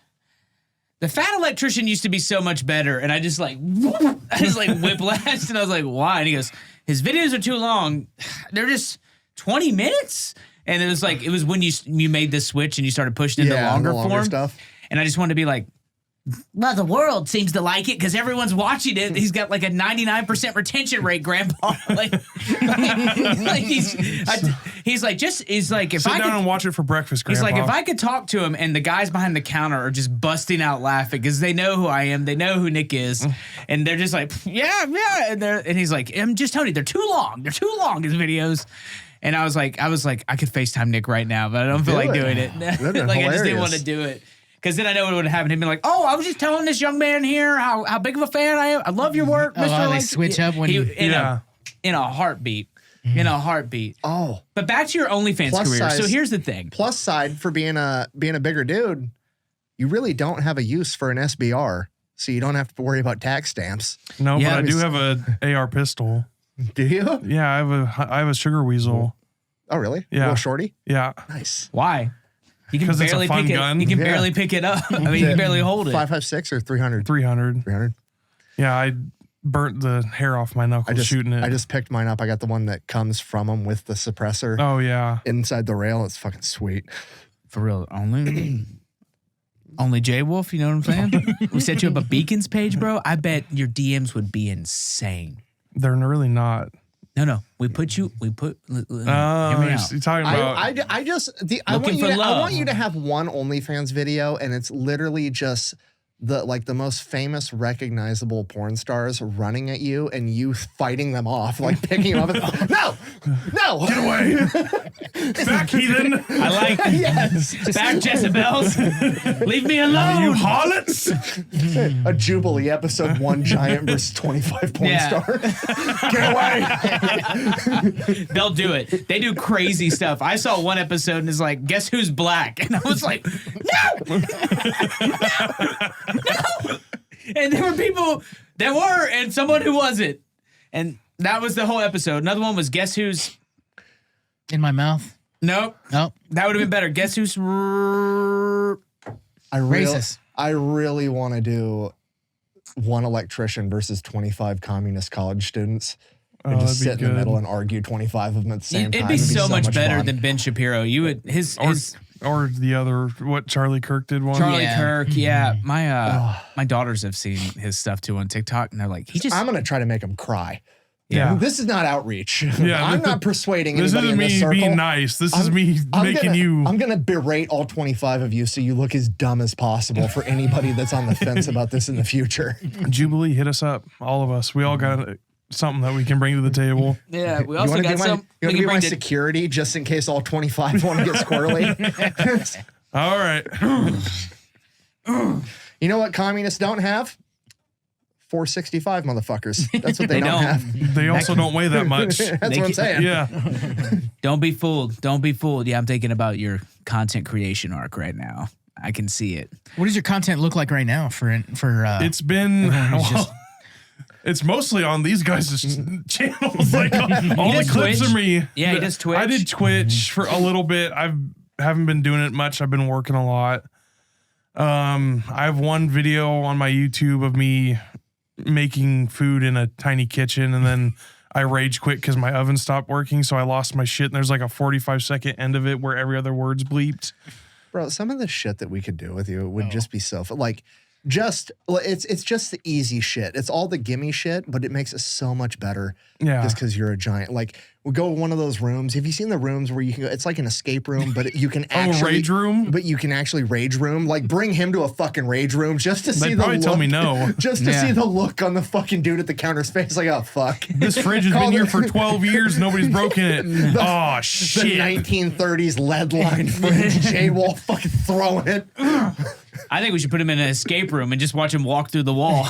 "The fat electrician used to be so much better," and I just whiplashed, and I was like, "Why?" And he goes, "His videos are too long. They're just 20 minutes." And it was when you made this switch and you started pushing into longer
the
form
stuff.
And I just wanted to be like, well, the world seems to like it because everyone's watching it. He's got like a 99% retention rate, Grandpa. He's like, if
Sit
I
down
could,
and watch it for breakfast,
he's
Grandpa.
like, if I could talk to him and the guys behind the counter are just busting out laughing because they know who I am, they know who Nick is, and they're just like, yeah, and he's like, I'm just telling you, they're too long, his videos. And I was like, I could FaceTime Nick right now, but I don't feel like doing it.
That'd be
I just didn't
hilarious.
want to do it. Because then I know what would happen. He'd be like, "Oh, I was just telling this young man here how big of a fan I am. I love your work, Mr.
they
Like-"
switch up when
in a heartbeat. In a heartbeat.
Oh,
But back to your OnlyFans
Plus
career.
size.
So here's the thing.
plus side for being a bigger dude, you really don't have a use for an SBR, so you don't have to worry about tax stamps.
No,
Yeah,
but I do
it's-
have a AR pistol.
Do you?
Yeah, I have a sugar weasel.
Oh, really?
Yeah.
Little shorty?
Yeah.
Nice.
Why? You can
'Cause it's a
barely
fun
pick
gun.
it. You can
Yeah.
barely pick it up. I mean, you can barely hold it.
5.56 or 300?
300.
300.
Yeah, I burnt the hair off my knuckles shooting it.
I just picked mine up. I got the one that comes from them with the suppressor
Oh yeah.
inside the rail. It's fucking sweet.
For real. Only J Wolf, you know what I'm saying? We set you up a Beacons page, bro. I bet your DMs would be insane.
They're really not.
No. We put. Hear me
Oh,
out.
you're talking about.
I want you to have one OnlyFans video, and it's literally just the most famous recognizable porn stars running at you and you fighting them off, like picking them up. And, no,
Get away! Back, heathen!
I like
yes,
back Jezebels. Leave me alone.
You harlots!
a Jubilee episode, one giant versus 25 porn
Yeah.
star. Get away!
They'll do it. They do crazy stuff. I saw one episode and it's like, guess who's black? And I was like, no. And there were people that were and someone who wasn't. And that was the whole episode. Another one was Guess Who's...
In my mouth?
Nope.
Nope.
That would have been better. Guess Who's...
Racist.
I really want to do one electrician versus 25 communist college students. And just sit in the middle and argue 25 of them at the same time.
It'd be so much better
fun.
than Ben Shapiro. You would...
Or the other, what Charlie Kirk did one.
Charlie Kirk, yeah. My daughters have seen his stuff too on TikTok, and they're like,
I'm going to try to make them cry.
Yeah.
This is not outreach.
Yeah,
I'm not persuading
this
anybody in this
isn't me
circle.
being nice. This is me making you.
I'm going to berate all 25 of you so you look as dumb as possible for anybody that's on the fence about this in the future.
Jubilee, hit us up. All of us. We all got something that we can bring to the table.
yeah, we also got some.
You want to be my security just in case all 25 want to get squirrely?
All right.
You know what communists don't have? 465 motherfuckers. That's what they don't have.
They also don't weigh that much.
That's what I'm saying.
Yeah.
Don't be fooled. Don't be fooled. Yeah, I'm thinking about your content creation arc right now. I can see it.
What does your content look like right now for
It's been it's mostly on these guys' channels. Like all the clips
Twitch?
of me.
Yeah, he does Twitch.
I did Twitch for a little bit. Haven't been doing it much. I've been working a lot. I have one video on my YouTube of me making food in a tiny kitchen, and then I rage quit because my oven stopped working, so I lost my shit. And there's like a 45-second end of it where every other word's bleeped.
Bro, some of the shit that we could do with you would just be so it's just the easy shit. It's all the gimme shit, but it makes it so much better.
Yeah.
Just because you're a giant. Like, we go to one of those rooms. Have you seen the rooms where you can go? It's like an escape room, but you can actually
rage room.
But you can actually rage room. Like, bring him to a fucking rage room just to see
They'd
the
probably
look.
tell me no.
Just to see the look on the fucking dude at the counter's face. Like, oh fuck.
This fridge has been here for 12 years. Nobody's broken it. Oh shit.
The 1930s lead line fridge. J-Wall fucking throwing it.
I think we should put him in an escape room and just watch him walk through the wall.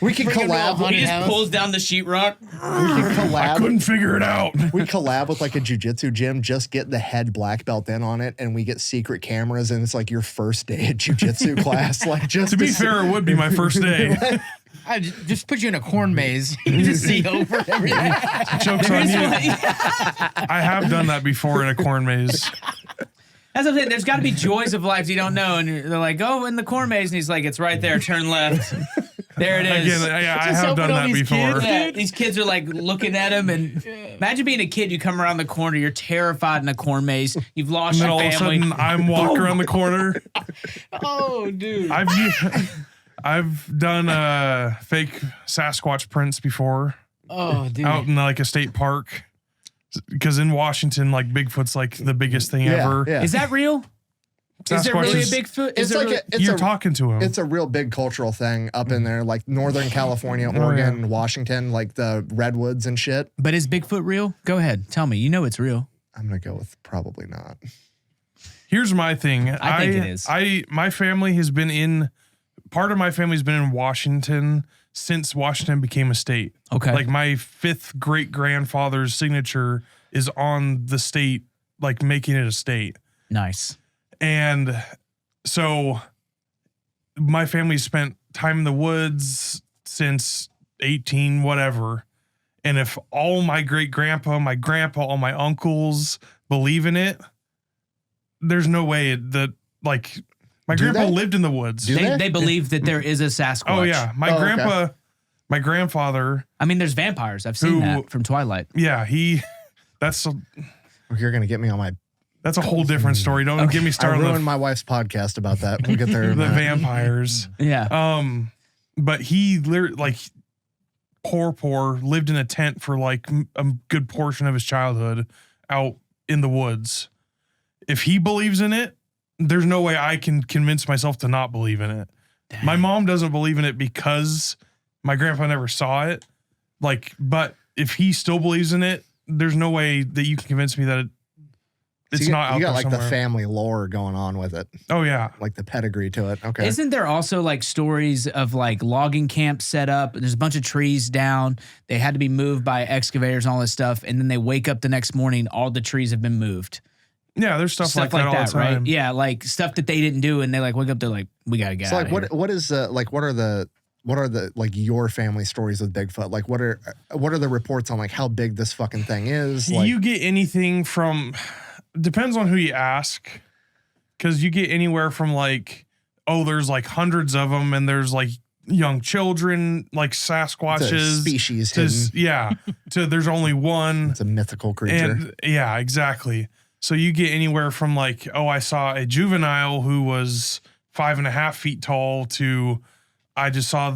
We can collab.
He just pulls down the sheetrock.
We can collab.
I couldn't figure it out.
We collab with like a jujitsu gym, just get the head black belt in on it, and we get secret cameras, and it's like your first day at jujitsu class. Like, just
To be fair, it would be my first day.
I just put you in a corn maze. You just see over everything.
Joke's on you. I have done that before in a corn maze.
That's what I'm saying. There's got to be joys of life you don't know. And they're like, go in the corn maze. And he's like, it's right there. Turn left. There it is.
Again, yeah, I have done that before.
Yeah, these kids are like looking at him. And imagine being a kid. You come around the corner. You're terrified in a corn maze. You've lost
And then
your
all of a
family.
sudden, I'm walking around the corner.
Oh, dude.
I've done fake Sasquatch prints before.
Oh, dude.
Out in like a state park. Because in Washington, like Bigfoot's like the biggest thing ever.
Yeah.
Is that real? Is there
Sasquatch
really a
is-
Bigfoot?
It's like
You're talking to him.
It's a real big cultural thing up in there, like Northern California, Oregon, Washington, like the redwoods and shit.
But is Bigfoot real? Go ahead. Tell me. You know it's real.
I'm gonna go with probably not.
Here's my thing.
I think it is.
My family has been in. Part of my family's been in Washington since Washington became a state.
Okay.
Like my 5th great grandfather's signature is on the state, like making it a state.
Nice.
And so my family spent time in the woods since 18 whatever. And if all my great grandpa, my grandpa, all my uncles believe in it, there's no way that like my grandpa lived in the woods.
They believe that there is a Sasquatch.
Oh yeah, my grandpa, my grandfather.
I mean, there's vampires. I've seen that from Twilight.
Yeah, that's
You're gonna get me on my.
that's a whole different story. Don't get me
I
started on
ruined my wife's podcast about that. We'll get there.
the
in a minute.
vampires.
Yeah.
But he literally like poor lived in a tent for like a good portion of his childhood out in the woods. If he believes in it, there's no way I can convince myself to not believe in it. Dang. My mom doesn't believe in it because my grandpa never saw it. Like, but if he still believes in it, there's no way that you can convince me that it's not out there somewhere.
You got like the family lore going on with it.
Oh yeah,
like the pedigree to it. Okay.
Isn't there also like stories of like logging camps set up? There's a bunch of trees down. They had to be moved by excavators and all this stuff. And then they wake up the next morning, all the trees have been moved.
Yeah, there's stuff like that all the time.
right? Yeah, like stuff that they didn't do, and they like wake up, they're like, we gotta get
So
out
like,
of here.
what are the like your family stories with Bigfoot? Like, what are the reports on like how big this fucking thing is? Like,
You get anything from, depends on who you ask, because you get anywhere from like, oh, there's like hundreds of them, and there's like young children, like Sasquatches,
it's a species hidden.
yeah, to there's only one.
It's a mythical creature.
And yeah, exactly. So you get anywhere from like, oh, I saw a juvenile who was 5.5 feet tall to I just saw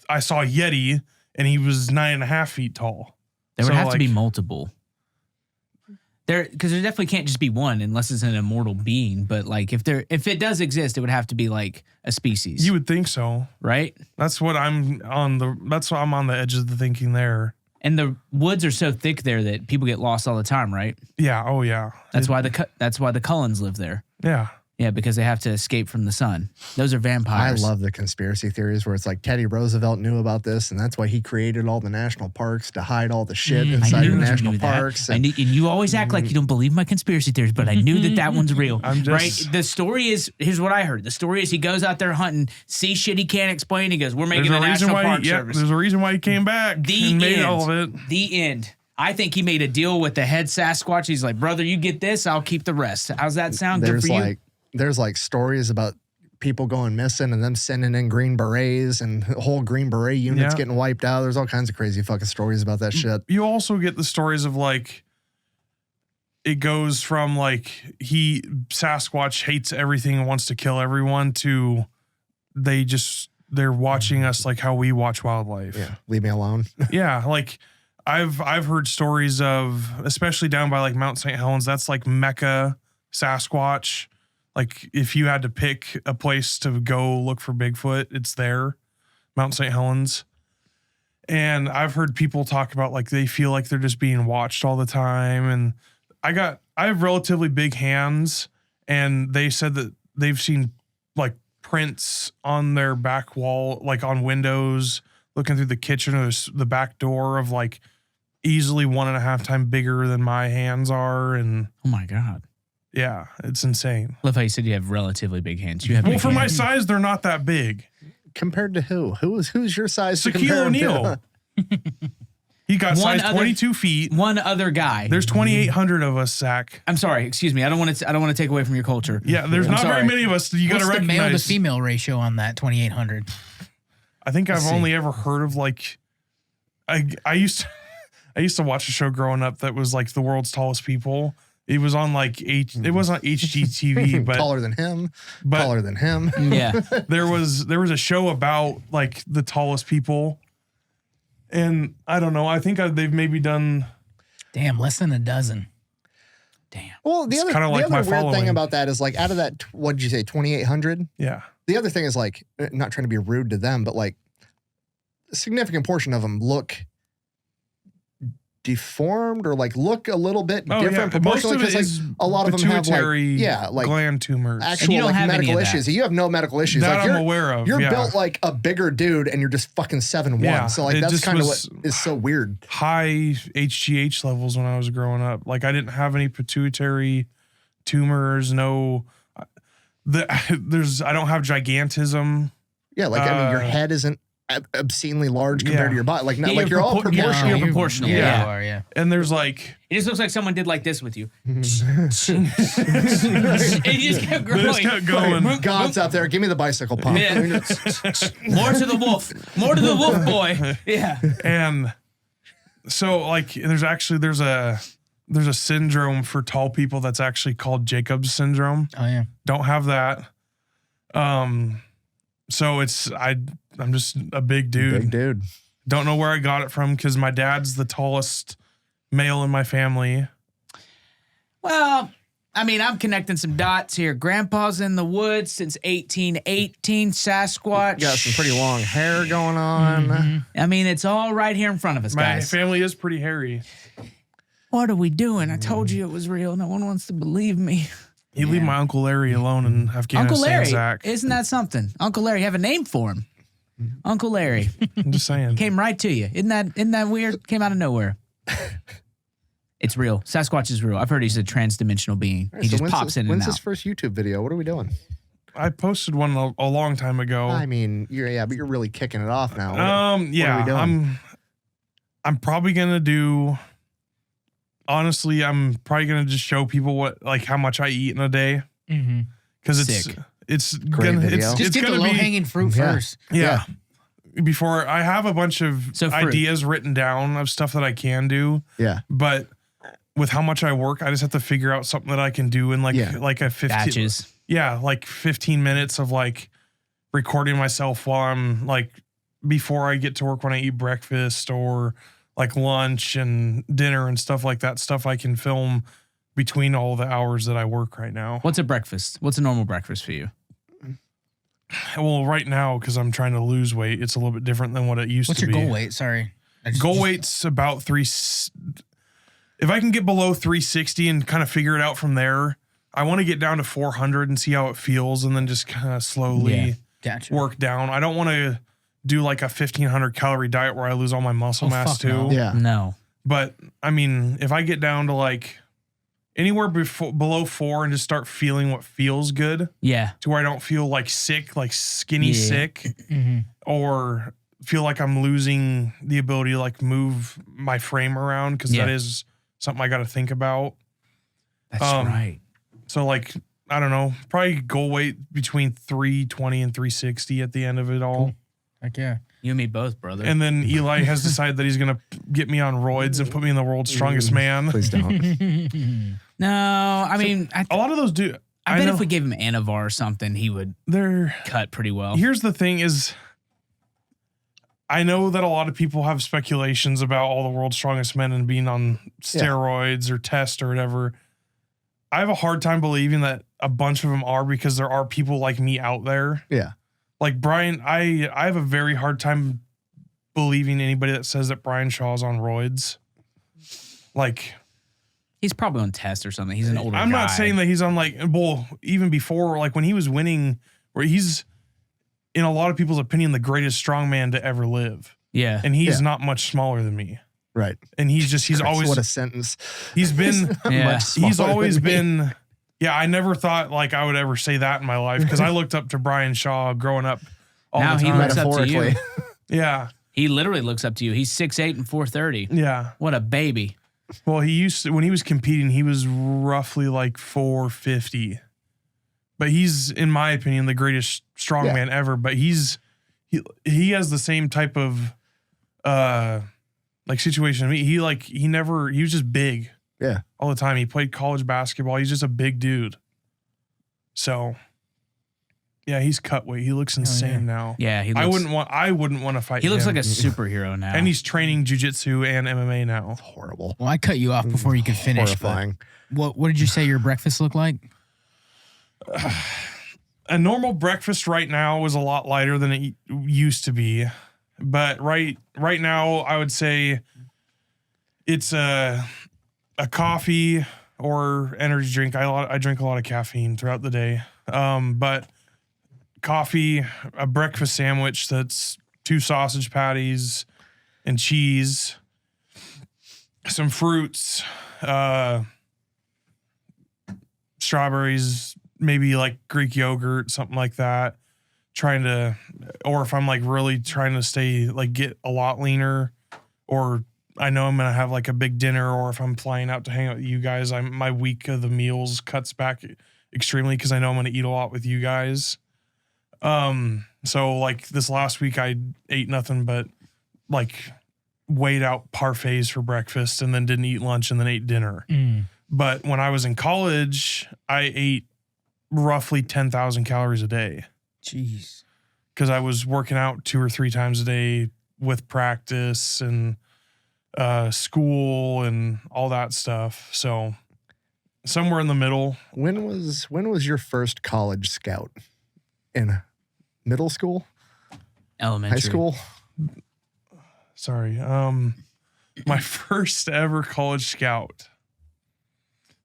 I saw a Yeti and he was 9.5 feet tall.
There would
So,
have to be
like,
multiple. Because there definitely can't just be one unless it's an immortal being. But like if it does exist, it would have to be like a species.
You would think so.
right?
That's what I'm on the edge of the thinking there.
And the woods are so thick there that people get lost all the time, right?
Yeah. Oh yeah.
That's why the Cullens live there.
Yeah.
Yeah, because they have to escape from the sun. Those are
I
vampires.
love the conspiracy theories where it's like Teddy Roosevelt knew about this, and that's why he created all the national parks to hide all the shit inside the
you
national
knew that.
parks.
And you always act like you don't believe my conspiracy theories, but I knew that one's real.
I'm just-
right? The story is, here's what I heard. The story is he goes out there hunting, sees shit he can't explain. He goes, we're making
There's
the
a reason
National
why.
Park Service.
There's a reason why he came back
The
and made
end.
all of it.
The end. I think he made a deal with the head Sasquatch. He's like, brother, you get this, I'll keep the rest. How's that sound? Good for
There's like stories about people going missing and them sending in Green Berets and whole Green Beret units
Yeah.
getting wiped out. There's all kinds of crazy fucking stories about that shit.
You also get the stories of like, it goes from like Sasquatch hates everything and wants to kill everyone to they're watching us like how we watch wildlife.
Yeah, leave me alone.
Yeah, like I've heard stories of, especially down by like Mount St. Helens, that's like Mecca Sasquatch. Like if you had to pick a place to go look for Bigfoot, it's there, Mount St. Helens. And I've heard people talk about like they feel like they're just being watched all the time. And I have relatively big hands, and they said that they've seen like prints on their back wall, like on windows, looking through the kitchen or the back door of like easily 1.5 times bigger than my hands are. And
Oh my God.
yeah, it's insane.
Love how you said you have relatively big hands. You have
Well,
big
for my
hands.
size, they're not that big.
Compared to who? Who's your size? to
Shaquille
compare him to?
O'Neal. He got
One
size
other-
22 feet.
One other guy.
There's 2,800 of us, Zach.
I'm sorry, excuse me. I don't want to take away from your culture.
Yeah, there's
I'm
not
sorry.
very many of us. You got
What's
to
the male to
recognize.
female ratio on that 2,800?
I think I've
Let's see.
only ever heard of like, I used to watch a show growing up that was like the world's tallest people. It was on like it was on HGTV, but
taller than him,
but-
taller than him.
Yeah.
there was a show about like the tallest people, and I don't know. I think they've maybe done.
Damn, less than a dozen.
Damn.
Well, the
It's
other,
kinda like
the
my
other weird thing
following.
about that is like out of that, what did you say, 2,800?
Yeah,
The other thing is like, not trying to be rude to them, but like a significant portion of them look deformed or like look a little bit different proportionally,
Most of it
because
is
like a lot of them have
pituitary
like
gland tumors.
actual
you don't
like
have any
medical
of that.
issues. You have no medical issues.
That
like
I'm aware of.
You're
yeah.
built like a bigger dude and you're just fucking 7'1".
Yeah,
So like
it
that's
just
kind of
was-
what is so weird.
High HGH levels when I was growing up. Like I didn't have any pituitary tumors. No, I don't have gigantism.
Yeah, like I mean your head isn't obscenely large compared
Yeah.
to your body. Like,
Yeah,
like you're all
propor- yeah,
proportional.
you're proportional.
Yeah,
Yeah.
you are, yeah.
And there's like,
It just looks like someone did like this with you. And you just kept
they
growing.
just kept going.
God's out there. Give me the bicycle pump.
Yeah. More to the wolf. More to the wolf boy. Yeah.
And so like there's a syndrome for tall people that's actually called Jacob's syndrome.
Oh, yeah.
Don't have that. So I'm just a big dude.
Big dude.
Don't know where I got it from because my dad's the tallest male in my family.
Well, I mean, I'm connecting some dots here. Grandpa's in the woods since 1818. Sasquatch.
Got some pretty long hair going on.
I mean, it's all right here in front of us,
My
guys.
family is pretty hairy.
What are we doing? I told you it was real. No one wants to believe me.
You leave my Uncle Larry alone in Afghanistan,
Uncle Larry.
Zach.
Isn't that something? Uncle Larry, have a name for him. Uncle Larry.
I'm just saying.
Came right to you. Isn't that weird? Came out of nowhere. It's real. Sasquatch is real. I've heard he's a trans-dimensional being.
All right,
He
so
just pops in and
When's
out.
his first YouTube video? What are we doing?
I posted one a long time ago.
I mean, but you're really kicking it off now. What are we doing?
I'm probably gonna do. Honestly, I'm probably gonna just show people how much I eat in a day, because it's
Great
gonna
video.
Just get the low hanging fruit first.
Yeah. Before I have a bunch of ideas written down of stuff that I can do.
Yeah.
But with how much I work, I just have to figure out something that I can do in like a 15
batches.
Yeah, like 15 minutes of like recording myself while I'm before I get to work, when I eat breakfast or like lunch and dinner and stuff like that. Stuff I can film between all the hours that I work right now.
What's a breakfast? What's a normal breakfast for you?
Well, right now, because I'm trying to lose weight, it's a little bit different than what it used
What's
to be.
your goal weight? Sorry.
Goal weight's about if I can get below 360 and kind of figure it out from there, I want to get down to 400 and see how it feels, and then just kind of slowly work down. I don't want to do like a 1,500 calorie diet where I lose all my muscle mass too.
no.
Yeah.
No.
But I mean, if I get down to like anywhere below 4 and just start feeling what feels good, to where I don't feel like sick, like skinny sick, or feel like I'm losing the ability to like move my frame around, because that is something I got to think about.
That's right.
So like, I don't know, probably goal weight between 320 and 360 at the end of it all.
Cool. Heck yeah.
You and me both, brother.
And then Eli has decided that he's going to get me on roids and put me in the world's strongest man.
Please don't.
No, I mean,
A lot of those do.
I bet if we gave him Anavar or something, he would cut pretty well.
Here's the thing is, I know that a lot of people have speculations about all the world's strongest men and being on steroids or test or whatever. I have a hard time believing that a bunch of them are, because there are people like me out there.
Yeah.
Like Brian, I have a very hard time believing anybody that says that Brian Shaw's on roids. Like,
he's probably on test or something. He's an older guy.
I'm not saying that he's on even before, like when he was winning, where he's, in a lot of people's opinion, the greatest strongman to ever live.
Yeah.
And he's not much smaller than me.
Right.
And he's always,
what a sentence.
he's been,
Much
he's
smaller
always
than me.
been, I never thought like I would ever say that in my life, because I looked up to Brian Shaw growing up all
Now
the
he
time.
looks up to you.
Metaphorically.
Yeah.
He literally looks up to you. He's 6'8" and 430.
Yeah.
What a baby.
Well, when he was competing, he was roughly like 450. But he's, in my opinion, the greatest strongman ever. But he has the same type of situation. I mean, he was just big.
Yeah.
All the time. He played college basketball. He's just a big dude. So yeah, he's cut weight. He looks insane now.
Yeah,
I wouldn't want to fight him.
He looks like a superhero now.
And he's training jiu-jitsu and MMA now.
Horrible.
Well, I cut you off before you could finish.
Horrifying.
What did you say your breakfast looked like?
A normal breakfast right now is a lot lighter than it used to be. But right now, I would say it's a coffee or energy drink. I drink a lot of caffeine throughout the day. But coffee, a breakfast sandwich that's 2 sausage patties and cheese, some fruits, strawberries, maybe like Greek yogurt, something like that. Or if I'm like really trying to stay, like get a lot leaner, or I know I'm going to have like a big dinner, or if I'm flying out to hang out with you guys, my week of the meals cuts back extremely, because I know I'm going to eat a lot with you guys. So like this last week I ate nothing but like weighed out parfaits for breakfast, and then didn't eat lunch, and then ate dinner. But when I was in college, I ate roughly 10,000 calories a day.
Jeez.
Because I was working out 2 or 3 times a day with practice and school and all that stuff. So somewhere in the middle.
When was your first college scout? In middle school?
Elementary.
High school?
Sorry. My first ever college scout.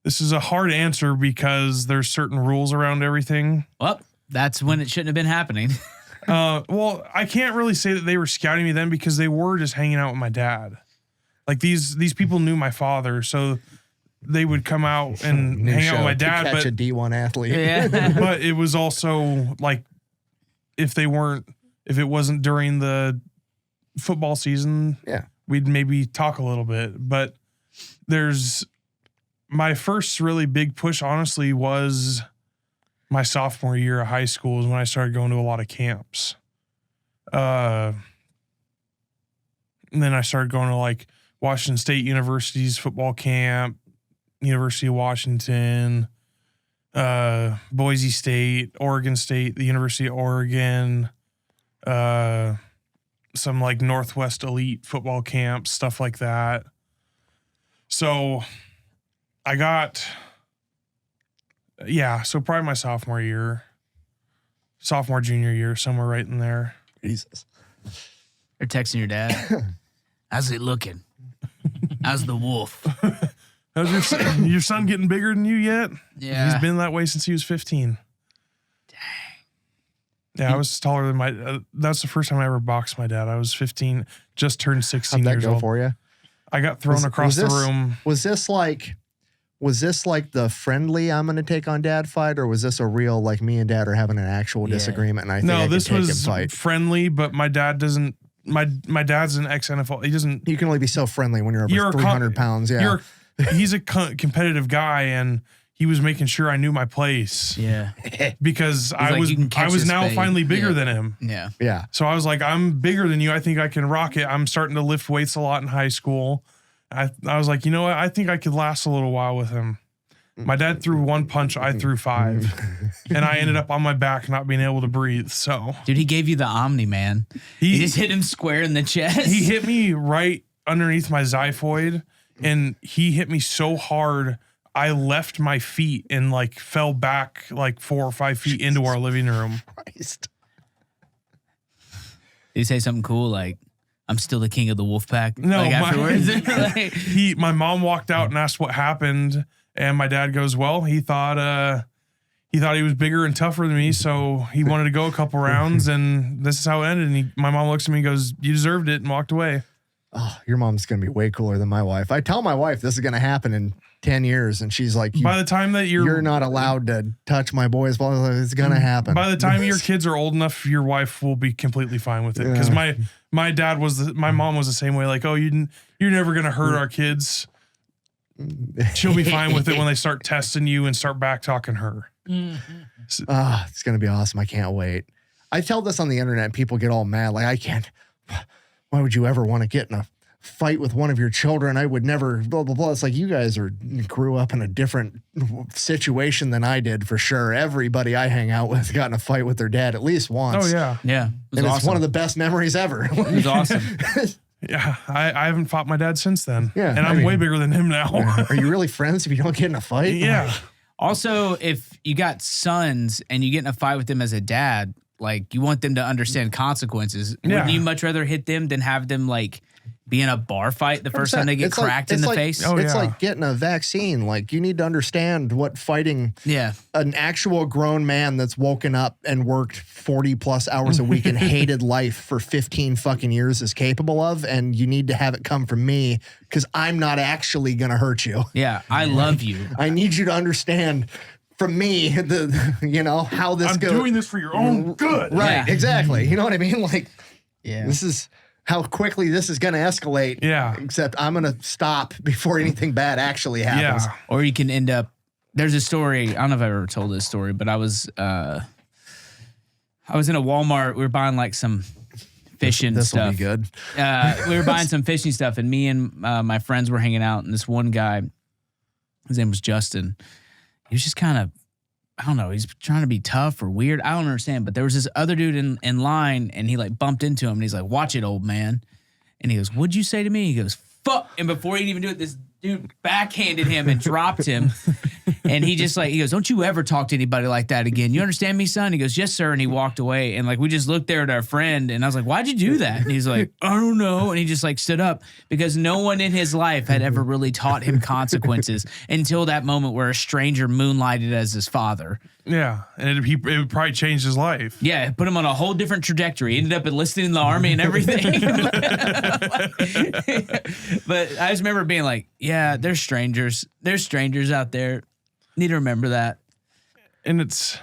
This is a hard answer because there's certain rules around everything.
Well, that's when it shouldn't have been happening.
Well, I can't really say that they were scouting me then, because they were just hanging out with my dad. Like these people knew my father, so they would come out and
New
hang out with
show
my
to
dad.
catch a
But
D1 athlete.
Yeah.
but it was also like if it wasn't during the football season,
Yeah.
we'd maybe talk a little bit. But my first really big push, honestly, was my sophomore year of high school is when I started going to a lot of camps. And then I started going to like Washington State University's football camp, University of Washington, Boise State, Oregon State, the University of Oregon, some like Northwest elite football camps, stuff like that. So so probably my junior year, somewhere right in there.
Jesus.
They're texting your dad. How's it looking? How's the wolf?
How's your son getting bigger than you yet?
Yeah.
He's been that way since he was 15.
Dang.
Yeah, I was taller than that's the first time I ever boxed my dad. I was 15, just turned 16
How'd that
years
go
old.
for you?
I got thrown across the room.
Was this like the friendly I'm going to take on dad fight, or was this a real like me and dad are having an actual disagreement and I think I could
this
take
was
and fight?
friendly, but my dad doesn't. My dad's an ex-NFL. He doesn't.
You can only be so friendly when you're over 300 pounds. Yeah.
He's a competitive guy, and he was making sure I knew my place.
Yeah.
Because I
like, "You can catch
was
this
now
fade."
finally bigger
Yeah.
than him.
Yeah.
Yeah.
So I was like, I'm bigger than you. I think I can rock it. I'm starting to lift weights a lot in high school. I was like, you know what? I think I could last a little while with him. My dad threw one punch, I threw 5. And I ended up on my back not being able to breathe. So
Dude, he gave you the Omni, man. He just hit him square in the chest.
he hit me right underneath my xiphoid, and he hit me so hard I left my feet and like fell back like 4 or 5 feet into our living room.
Christ.
Did he say something cool like, I'm still the king of the wolf pack?
No,
like afterwards? Like,
My mom walked out and asked what happened, and my dad goes, well, he thought he was bigger and tougher than me, so he wanted to go a couple rounds, and this is how it ended. And my mom looks at me and goes, you deserved it, and walked away.
Oh, your mom's going to be way cooler than my wife. I tell my wife this is going to happen in 10 years, and she's like,
By the time that
you're not allowed to touch my boys. Well, it's going to happen.
By the time your kids are old enough, your wife will be completely fine with it. Because my mom was the same way. Like, oh, you're never going to hurt our kids. She'll be fine with it when they start testing you and start back talking her.
It's going to be awesome. I can't wait. I tell this on the internet and people get all mad. Like, I can't. Why would you ever want to get in a fight with one of your children? I would never, blah, blah, blah. It's like you guys grew up in a different situation than I did, for sure. Everybody I hang out with got in a fight with their dad at least once.
Oh, yeah.
yeah.
And it's one of the best memories ever.
It was awesome.
Yeah, I haven't fought my dad since then.
Yeah,
and I'm way bigger than him now.
Are you really friends if you don't get in a fight?
Yeah.
Also, if you got sons and you get in a fight with them as a dad, like you want them to understand consequences.
Yeah.
Wouldn't you much rather hit them than have them like be in a bar fight the first time they get
It's like-
cracked in
it's
the
like-
face?
Oh,
It's
yeah.
like getting a vaccine. Like, you need to understand what fighting
Yeah.
an actual grown man that's woken up and worked 40 plus hours a week and hated life for 15 fucking years is capable of. And you need to have it come from me because I'm not actually going to hurt you.
Yeah. I love you.
I need you to understand from me, how this
I'm
goes.
doing this for your own good.
Right,
Yeah.
exactly. You know what I mean? Like,
Yeah.
this is how quickly this is going to escalate.
Yeah.
Except I'm going to stop before anything bad actually happens.
Yeah.
Or you can end up. There's a story. I don't know if I've ever told this story, but I was in a Walmart. We were buying like some fishing
This will
stuff.
be good.
We were buying some fishing stuff, and me and my friends were hanging out. And this one guy, his name was Justin. He was just kind of, I don't know, he's trying to be tough or weird. I don't understand. But there was this other dude in line, and he like bumped into him, and he's like, "Watch it, old man." And he goes, "What'd you say to me?" He goes, "Fuck." And before he'd even do it, this dude backhanded him and dropped him. And he just like, he goes, "Don't you ever talk to anybody like that again. You understand me, son?" He goes, "Yes, sir." And he walked away. And like, we just looked there at our friend, and I was like, "Why'd you do that?" And he's like, "I don't know." And he just like stood up because no one in his life had ever really taught him consequences until that moment where a stranger moonlighted as his father.
Yeah, and it would probably change his life.
Yeah, put him on a whole different trajectory. Ended up enlisting in the army and everything. But I just remember being like, yeah, there's strangers. There's strangers out there. Need to remember that.
And it's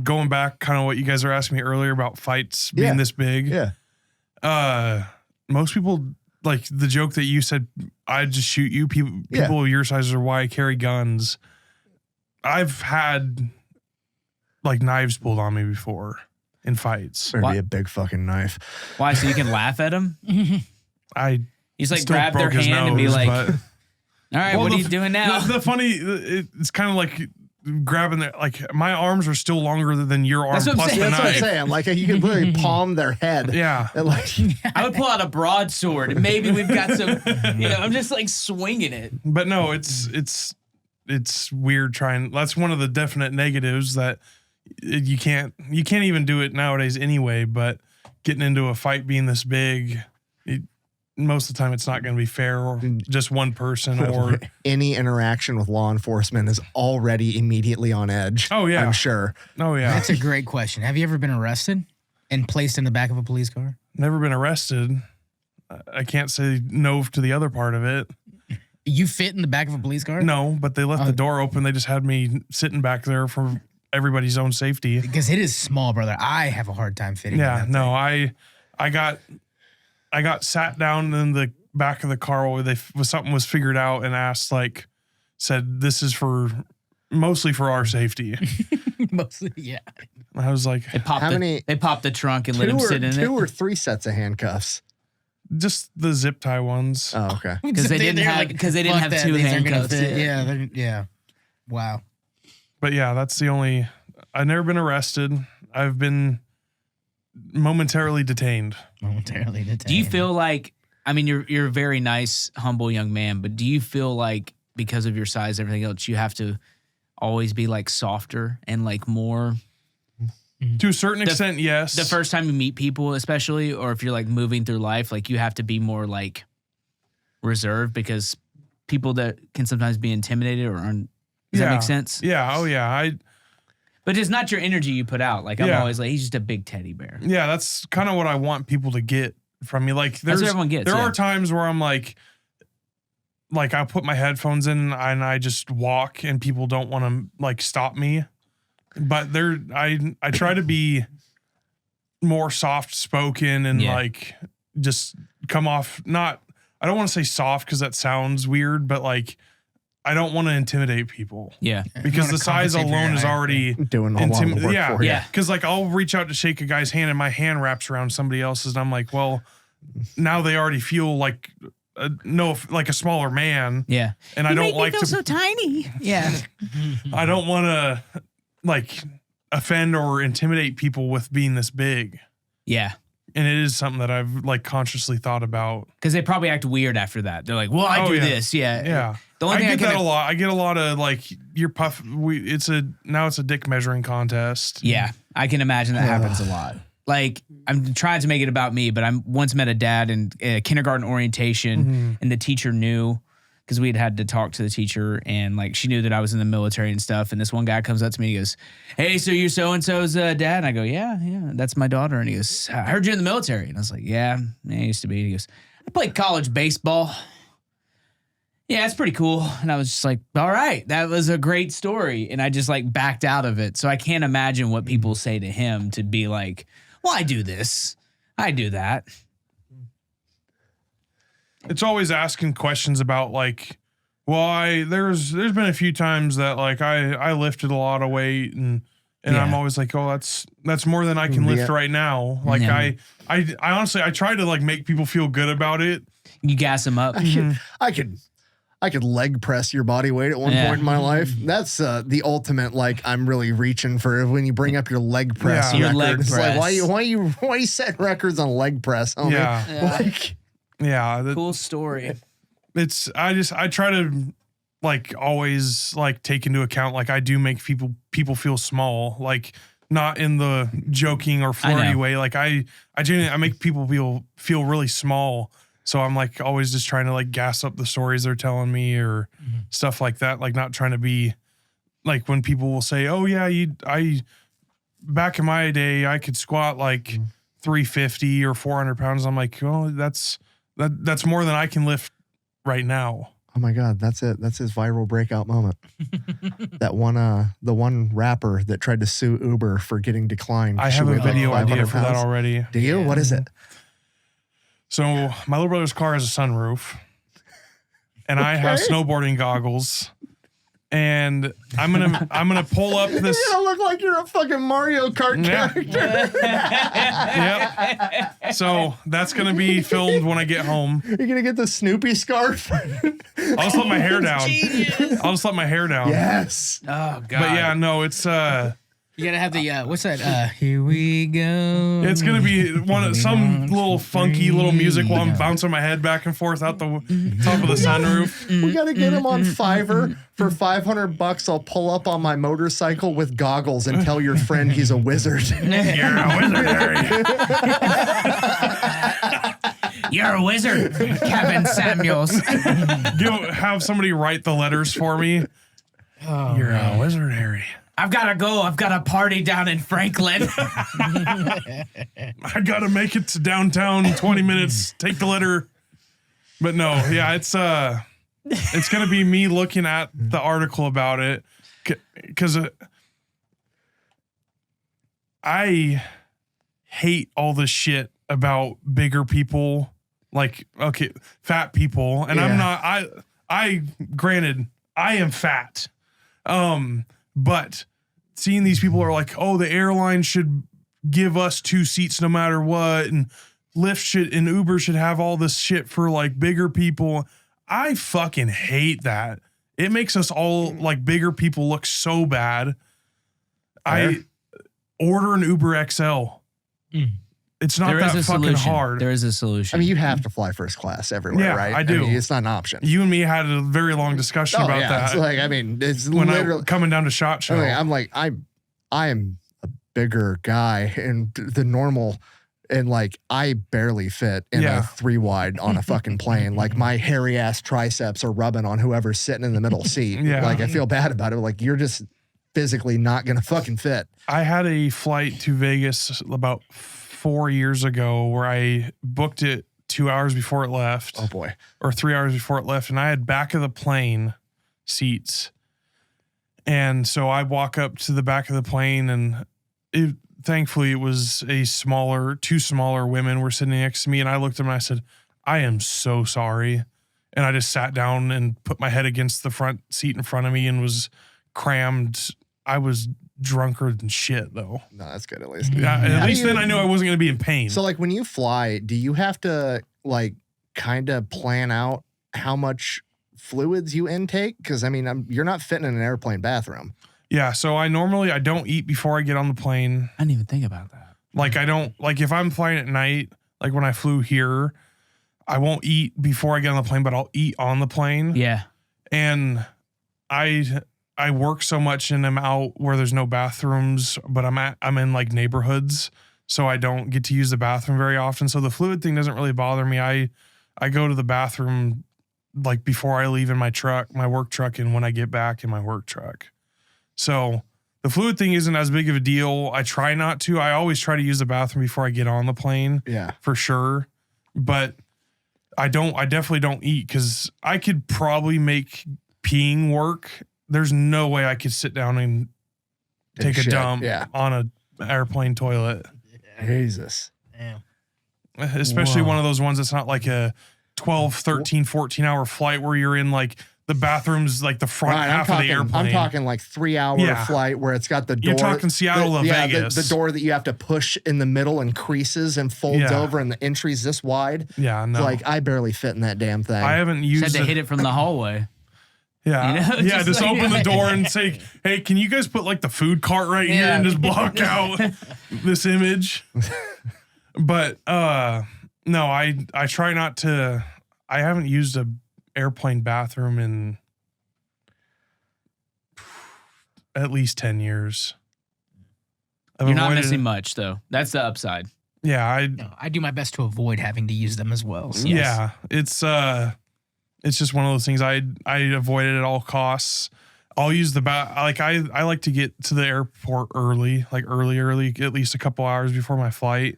going back kind of what you guys were asking me earlier about fights being this big.
Yeah.
Most people, like the joke that you said, I'd just shoot you. People your size are why I carry guns. I've had like knives pulled on me before in fights.
Better be a big fucking knife.
Why? So you can laugh at him? He's like
still
grab their
broke his
hand and be
nose,
like,
but-
all right,
Well,
what are you doing now?
The funny, it's kind of like grabbing their, like my arms are still longer than your arm
That's what I'm
plus
saying.
the
That's what I'm
knife.
saying. Like you could literally palm their head.
Yeah.
And like,
I would pull out a broadsword and maybe we've got some, I'm just like swinging it.
But no, it's weird trying. That's one of the definite negatives that you can't even do it nowadays anyway. But getting into a fight being this big, most of the time it's not going to be fair or just one person or
any interaction with law enforcement is already immediately on edge.
Oh, yeah.
I'm sure.
oh yeah,
That's a great question. Have you ever been arrested and placed in the back of a police car?
never been arrested. I can't say no to the other part of it.
You fit in the back of a police car?
No, but they left the door open. They just had me sitting back there for everybody's own safety.
Because it is small, brother. I have a hard time fitting in
Yeah,
that
no, I got sat down in the back of the car while something was figured out and said this is mostly for our safety.
thing. Mostly, yeah.
I was like,
They popped,
How many-
they popped the trunk and let him sit in
two
it.
or three sets of handcuffs.
just the zip tie ones.
Oh, okay.
Because they didn't have
"Fuck that,
two
these aren't gonna
handcuffs.
fit." Yeah. Wow.
But yeah, that's the only. I've never been arrested. I've been momentarily detained.
Momentarily detained.
Do you feel like, I mean, you're a very nice, humble young man, but do you feel like because of your size, everything else, you have to always be like softer and like more
To a certain extent, yes.
the first time you meet people, especially, or if you're like moving through life, like you have to be more like reserved because people that can sometimes be intimidated or does that make sense?
Yeah. Oh yeah.
But it's not your energy you put out. Like I'm
Yeah.
always like, he's just a big teddy bear.
Yeah, that's kind of what I want people to get from me. Like,
That's what everyone gets,
There
yeah.
are times where I'm like I'll put my headphones in and I just walk, and people don't want to like stop me. But I try to be more soft spoken and
Yeah.
like just come off not. I don't want to say soft because that sounds weird, but like I don't want to intimidate people.
Yeah.
Because
wanna
the size
compensate for
alone
your
is
height.
already
Doing a lot of the work
yeah,
for you.
Yeah.
Because like I'll reach out to shake a guy's hand and my hand wraps around somebody else's, and I'm like, well, now they already feel like like a smaller man,
Yeah.
and I don't like to.
so tiny. Yeah.
I don't want to like offend or intimidate people with being this big,
Yeah.
and it is something that I've like consciously thought about.
Because they probably act weird after that. They're like, well, I
Oh,
do
yeah.
this. Yeah.
Yeah.
The only
I
thing
get
I
that
can
a lot. I get a lot of like you're puff. It's a dick measuring contest.
Yeah, I can imagine that happens a lot. Like, I'm trying to make it about me, but I once met a dad in kindergarten orientation, and the teacher knew because we had to talk to the teacher, and like she knew that I was in the military and stuff. And this one guy comes up to me, and he goes, "Hey, so you're so and so's dad?" And I go, "Yeah, that's my daughter." And he goes, "I heard you're in the military," and I was like, "Yeah, I used to be." And he goes, "I played college baseball." Yeah, it's pretty cool. And I was just like, all right, that was a great story. And I just like backed out of it. So I can't imagine what people say to him to be like, well, I do this. I do that.
It's always asking questions about like, well, there's been a few times that like I lifted a lot of weight and
Yeah.
I'm always like, oh, that's more than I can lift right now. Like
Yeah.
I honestly I try to like make people feel good about it.
You gas him up.
I could leg press your body weight at one
Yeah.
point in my life. That's the ultimate. Like I'm really reaching for when you bring up your leg press.
Yeah.
Your
record.
leg
It's like,
press.
why you setting records on leg press? Homie?
Yeah.
Like
Yeah.
Cool story.
I try to like always like take into account like I do make people feel small, like not in the joking or flirty
know.
way. Like I genuinely I make people feel really small. So I'm like always just trying to like gas up the stories they're telling me or stuff like that. Like not trying to be like when people will say, "Oh yeah, back in my day I could squat like 350 or 400 pounds." I'm like, "Oh, that's more than I can lift right now."
Oh my God, that's it. That's his viral breakout moment. That one, the one rapper that tried to sue Uber for getting declined.
I have a video idea for that
pounds.
already.
Do you? What is it?
So my little brother's car has a sunroof, and I have snowboarding goggles. And I'm gonna pull up this.
You look like you're a fucking Mario Kart character.
Yep. So that's gonna be filmed when I get home.
You're gonna get the Snoopy scarf.
I'll just let my hair down. I'll just let my hair down.
Yes.
Oh God.
But yeah, no, it's
You gotta have the what's that? Here we go.
it's gonna be some little funky little music while I'm bouncing my head back and forth out the top of the sunroof.
We gotta get him on Fiverr for $500. I'll pull up on my motorcycle with goggles and tell your friend he's a wizard.
You're a wizard, Harry.
You're a wizard, Kevin Samuels.
Have somebody write the letters for me.
Oh,
You're a wizard, Harry.
I've gotta go. I've got a party down in Franklin.
I gotta make it to downtown in 20 minutes. Take the letter. But no, yeah, it's gonna be me looking at the article about it because I hate all this shit about bigger people, like fat people, and I'm not. I granted I am fat, but seeing these people are like, oh, the airline should give us 2 seats no matter what, and Lyft should and Uber should have all this shit for like bigger people. I fucking hate that. It makes us all like bigger people look so bad. I order an Uber XL. It's not that fucking hard.
There is a solution.
I mean, you have to fly first class everywhere,
Yeah,
right?
I do.
mean, it's not an option.
You and me had a very long discussion about that.
It's like, I mean, it's
when
literally
coming down to SHOT Show.
I'm like, I am a bigger guy, and the normal, and like I barely fit in a 3-wide on a fucking plane. Like my hairy ass triceps are rubbing on whoever's sitting in the middle seat.
Yeah.
Like I feel bad about it. Like you're just physically not gonna fucking fit.
I had a flight to Vegas about 4 years ago where I booked it 2 hours before it left.
Oh boy.
Or 3 hours before it left. And I had back of the plane seats. And so I walk up to the back of the plane, and thankfully it was two smaller women were sitting next to me. And I looked at them and I said, I am so sorry. And I just sat down and put my head against the front seat in front of me and was crammed. I was drunker than shit though.
No, that's good at least.
Yeah, at least then I knew I wasn't going to be in pain.
So like when you fly, do you have to like kind of plan out how much fluids you intake? Because I mean, you're not fitting in an airplane bathroom.
Yeah, so I don't eat before I get on the plane.
I didn't even think about that.
Like I don't, like if I'm flying at night, like when I flew here, I won't eat before I get on the plane, but I'll eat on the plane.
Yeah.
And I work so much and I'm out where there's no bathrooms, but I'm in like neighborhoods, so I don't get to use the bathroom very often. So the fluid thing doesn't really bother me. I go to the bathroom like before I leave in my truck, my work truck, and when I get back in my work truck. So the fluid thing isn't as big of a deal. I try not to. I always try to use the bathroom before I get on the plane.
Yeah.
For sure. But I definitely don't eat because I could probably make peeing work. There's no way I could sit down and take a dump on an airplane toilet.
Jesus.
Damn.
Especially one of those ones that's not like a 12, 13, 14-hour flight where you're in like the bathrooms, like the front half of the airplane.
I'm talking like 3-hour flight where it's got the door.
You're talking Seattle to Vegas.
The door that you have to push in the middle and creases and folds over, and the entry's this wide.
Yeah, no.
It's like I barely fit in that damn thing.
I haven't used
Said to hit it from the hallway.
Yeah.
You know,
yeah, just
like,
open the door and say, hey, can you guys put like the food cart right here and just block out this image? But no, I try not to. I haven't used a airplane bathroom in at least 10 years.
You're not missing much though. That's the upside.
Yeah,
I do my best to avoid having to use them as well. So.
Yeah, it's just one of those things I avoid it at all costs. I'll use the bat. Like I like to get to the airport early, like early, at least a couple hours before my flight.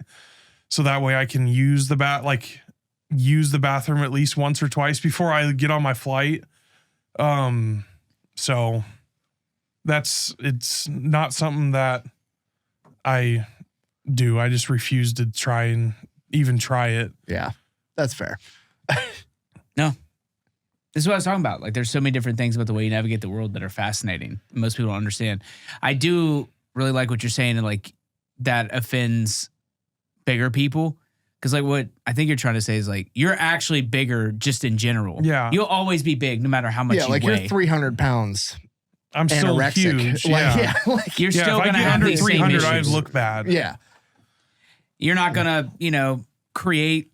So that way I can use the bathroom at least once or twice before I get on my flight. So it's not something that I do. I just refuse to try and even try it.
Yeah, that's fair.
No. This is what I was talking about. Like, there's so many different things about the way you navigate the world that are fascinating. Most people don't understand. I do really like what you're saying, and like that offends bigger people. Because like what I think you're trying to say is like you're actually bigger just in general.
Yeah.
You'll always be big no matter how much you
like
weigh.
you're 300 pounds.
I'm still
anorexic.
huge.
Like,
You're still
if I
going to
get
have
under
these same
300, I
issues.
look bad.
yeah.
You're not going to, create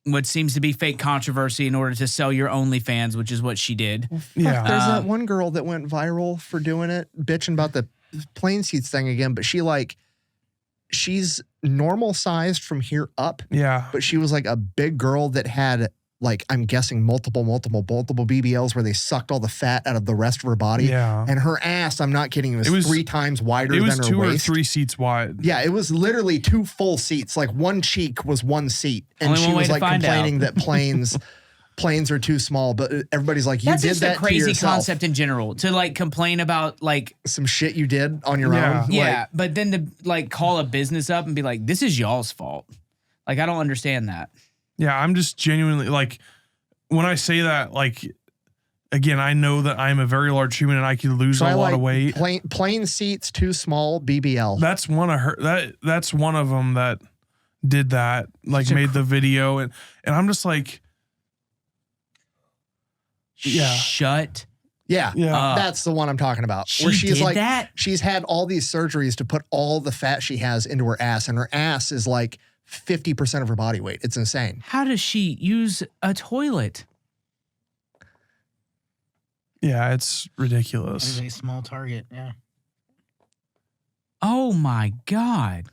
what seems to be fake controversy in order to sell your OnlyFans, which is what she did.
Yeah.
There's that one girl that went viral for doing it, bitching about the plane seats thing again, but she's normal sized from here up,
Yeah.
but she was like a big girl that had like, I'm guessing multiple BBLs where they sucked all the fat out of the rest of her body.
Yeah.
And her ass, I'm not kidding, it was 3 times wider
It was
than her
2 or
waist.
3 seats wide.
Yeah, it was literally 2 full seats. Like one cheek was 1 seat. And
Only
she
one way
was
to
like
find
complaining that planes are too small. But everybody's like, you
That's
did
just
that
a crazy
to yourself.
concept in general to like complain about like
Some shit you did on your
Yeah.
own.
yeah, but then to like call a business up and be like, this is y'all's fault. Like I don't understand that.
Yeah. I'm just genuinely like, when I say that, like, again, I know that I'm a very large human and I could lose
So
a
I
lot
like
of weight.
plane seats too small, BBL.
That's one of her. That's one of them that did that. Like made the video, and I'm just like, yeah,
Shut.
Yeah,
Yeah.
that's the one I'm talking about.
She
where she's
did
like,
that?
she's had all these surgeries to put all the fat she has into her ass, and her ass is like 50% of her body weight. It's insane.
How does she use a toilet?
yeah, it's ridiculous.
That is a small target. Yeah.
Oh my God.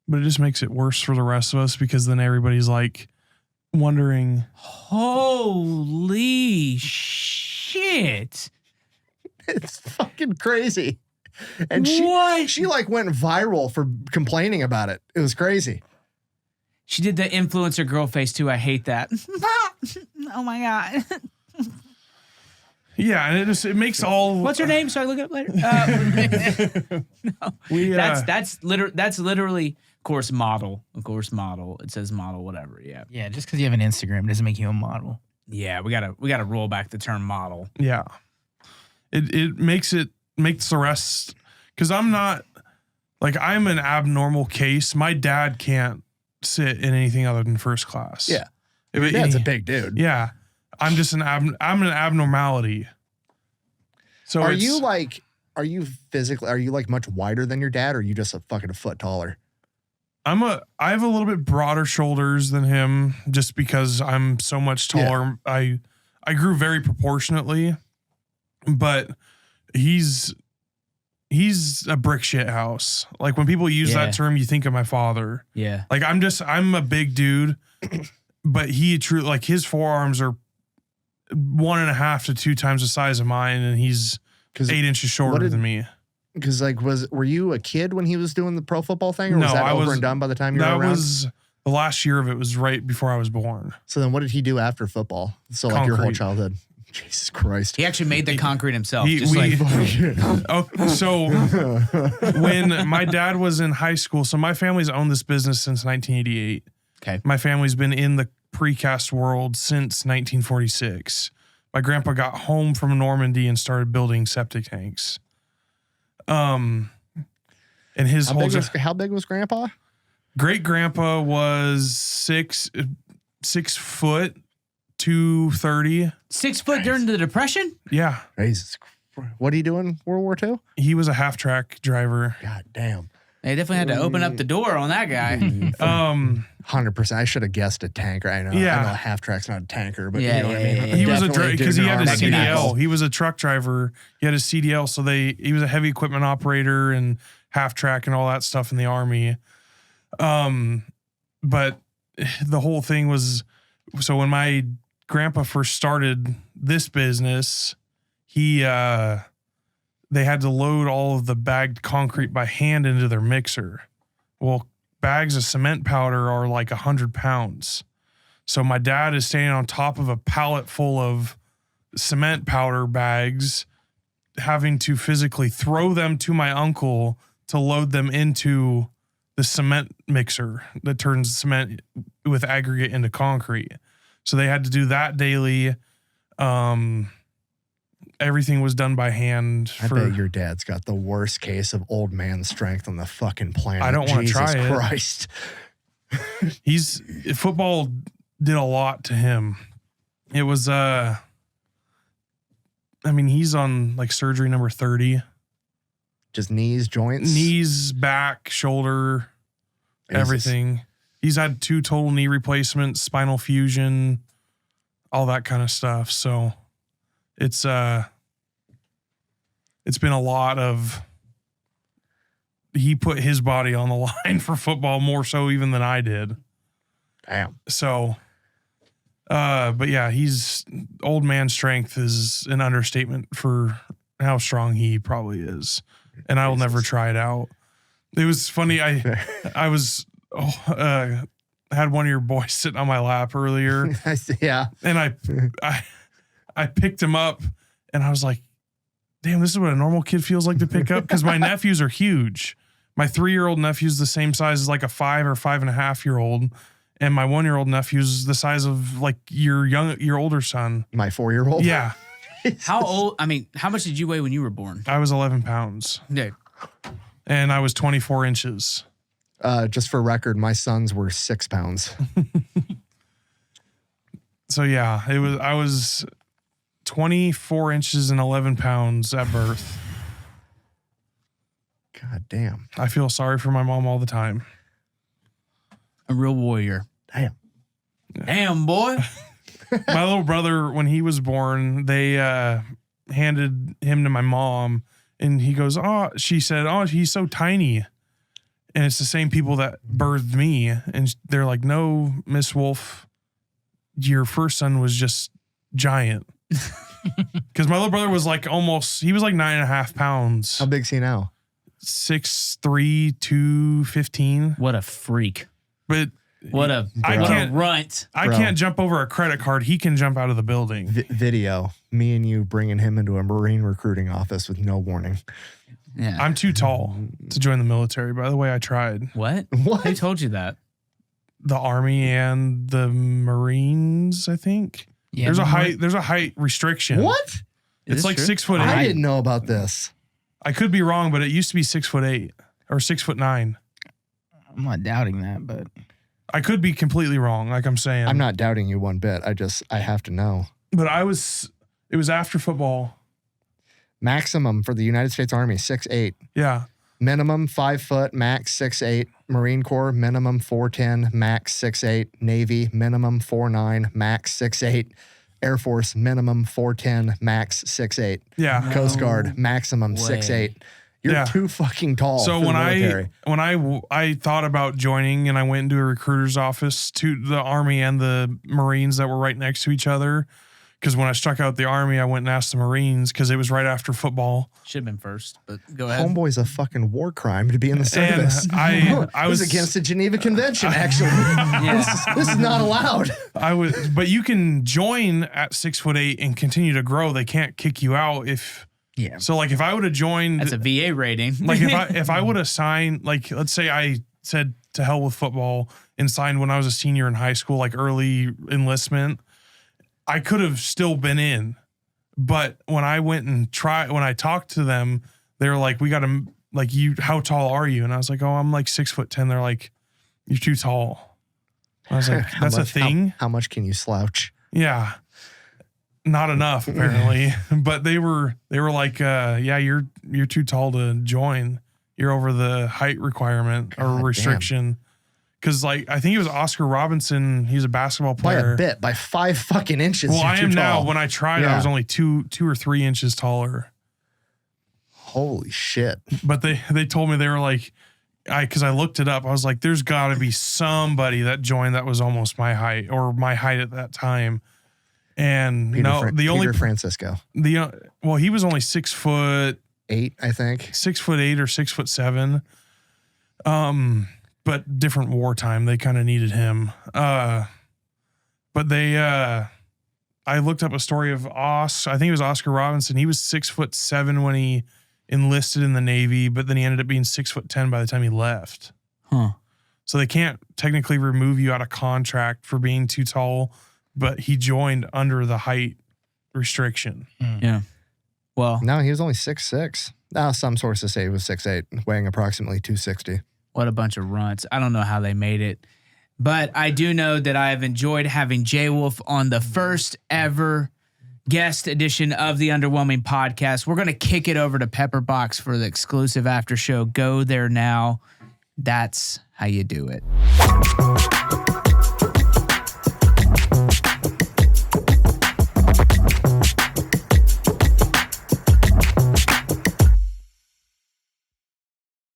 But it just makes it worse for the rest of us because then everybody's like wondering.
Holy shit.
It's fucking crazy. And
What?
she like went viral for complaining about it. It was crazy.
She did the influencer girl face too. I hate that. Oh my God.
Yeah, and it makes all.
What's her name? So I look it up later. No,
We,
that's literally course model. Of course model. It says model, whatever. Yeah.
Yeah, just because you have an Instagram doesn't make you a model.
Yeah, we gotta roll back the term model.
Yeah, it makes the rest, because I'm not like, I'm an abnormal case. My dad can't sit in anything other than first class.
Yeah.
If
That's a big dude.
Yeah, I'm just I'm an abnormality. So
Are you like much wider than your dad, or are you just a fucking foot taller?
I have a little bit broader shoulders than him just because I'm so much taller. I grew very proportionately, but he's a brick shit house. Like when people use
Yeah.
that term, you think of my father.
Yeah.
Like I'm a big dude, but he truly, like his forearms are 1.5 to 2 times the size of mine, and he's 8 inches shorter than me.
Because like, were you a kid when he was doing the pro football thing, or was that over and done by the time you were around?
That was the last year of it. Was right before I was born.
So then, what did he do after football? So like your whole
Concrete.
childhood. Jesus Christ.
He actually made the concrete himself.
He-
just
we-
like
So when my dad was in high school, so my family's owned this business since 1988.
Okay.
My family's been in the precast world since 1946. My grandpa got home from Normandy and started building septic tanks. And his
How big was Grandpa?
great grandpa was 6 foot 230.
6 foot during the Depression?
Yeah.
Jesus. What are you doing? World War II?
He was a half track driver.
God damn.
They definitely had to open up the door on that guy.
100%. I should have guessed a tanker. I know.
Yeah.
I know a half track's not a tanker, but
Yeah,
you know what I
yeah,
mean.
yeah, yeah.
He was a
Definitely
because he had a
dude in an army.
CDL. He was a truck driver. He had a CDL, so he was a heavy equipment operator and half track and all that stuff in the army. But the whole thing was, so when my grandpa first started this business, they had to load all of the bagged concrete by hand into their mixer. Well, bags of cement powder are like 100 pounds. So my dad is standing on top of a pallet full of cement powder bags, having to physically throw them to my uncle to load them into the cement mixer that turns cement with aggregate into concrete. So they had to do that daily. Everything was done by hand.
I bet your dad's got the worst case of old man strength on the fucking planet.
I don't want to try it.
Jesus Christ.
Football did a lot to him. It was, he's on like surgery number 30.
Just knees, joints?
Knees, back, shoulder,
Jesus.
Everything. He's had 2 total knee replacements, spinal fusion, all that kind of stuff. So it's been a lot of, he put his body on the line for football more so even than I did.
Damn.
So, but yeah, old man strength is an understatement for how strong he probably is. And I will never try it out. It was funny. I had one of your boys sitting on my lap earlier.
Yeah.
And I picked him up and I was like, damn, this is what a normal kid feels like to pick up. Cause my nephews are huge. My 3-year-old nephew's the same size as like a 5 or 5.5-year-old. And my 1-year-old nephew's the size of like your older son.
My 4-year-old?
Yeah.
How much did you weigh when you were born?
I was 11 pounds.
Yeah.
And I was 24 inches.
Just for record, my sons were 6 pounds.
So yeah, I was 24 inches and 11 pounds at birth.
God damn.
I feel sorry for my mom all the time.
A real warrior.
Damn.
Damn, boy.
My little brother, when he was born, they handed him to my mom, and he goes, she said, he's so tiny. And it's the same people that birthed me. And they're like, no, Miss Wolf, your first son was just giant. Because my little brother was like he was like 9.5 pounds.
How big's he now?
6'3", 215.
What a freak.
But
what a runt.
I can't jump over a credit card. He can jump out of the building.
Video. Me and you bringing him into a Marine recruiting office with no warning.
Yeah.
I'm too tall to join the military. By the way, I tried.
What? Who told you that?
The Army and the Marines, I think.
Yeah,
There's a height restriction.
What?
It's like
true?
6'8".
I didn't know about this.
I could be wrong, but it used to be 6'8" or 6'9".
I'm not doubting that, but
I could be completely wrong, like I'm saying.
I'm not doubting you one bit. I have to know.
But it was after football.
Maximum for the United States Army, 6'8".
Yeah.
Minimum 5 foot, max 6'8". Marine Corps, minimum 4'10", max 6'8". Navy, minimum 4'9", max 6'8". Air Force, minimum 4'10", max 6'8".
Yeah.
Coast Guard, maximum 6'8". You're too fucking tall.
So
for
when
the military.
I thought about joining and I went into a recruiter's office to the Army and the Marines that were right next to each other. Because when I struck out the Army, I went and asked the Marines because it was right after football.
Should have been first, but go ahead.
Homeboy's a fucking war crime to be in the service.
And I was
against the Geneva Convention, actually. This is not allowed.
But you can join at 6'8" and continue to grow. They can't kick you out if.
yeah.
So like if I would have joined,
That's a VA rating.
like if I would have signed, like let's say I said to hell with football and signed when I was a senior in high school, like early enlistment, I could have still been in. But when I went and when I talked to them, they were like, we got to, like, how tall are you? And I was like, I'm like 6'10". They're like, you're too tall. I was like, that's a thing.
How much can you slouch?
Yeah. Not enough, apparently. But they were like, yeah, you're too tall to join. You're over the height requirement or restriction. Because, like, I think it was Oscar Robinson. He's a basketball player.
By a bit, by 5 fucking inches.
Well, I am now.
tall.
When I tried, I was only 2 or 3 inches taller.
Holy shit.
But they told me, they were like, because I looked it up. I was like, there's got to be somebody that joined that was almost my height or my height at that time. And
Peter Francisco.
Well, he was only 6'8",
I think.
6'8" or 6'7". But different wartime, they kind of needed him. But I looked up a story of I think it was Oscar Robinson. He was 6'7" when he enlisted in the Navy, but then he ended up being 6'10" by the time he left.
Huh.
So they can't technically remove you out of contract for being too tall, but he joined under the height restriction.
Yeah. Well,
No, he was only 6'6". Now, some sources say he was 6'8", weighing approximately 260.
what a bunch of runts. I don't know how they made it. But I do know that I have enjoyed having Jay Wolf on the first ever guest edition of the Underwhelming podcast. We're going to kick it over to Pepperbox for the exclusive after show. Go there now. That's how you do it.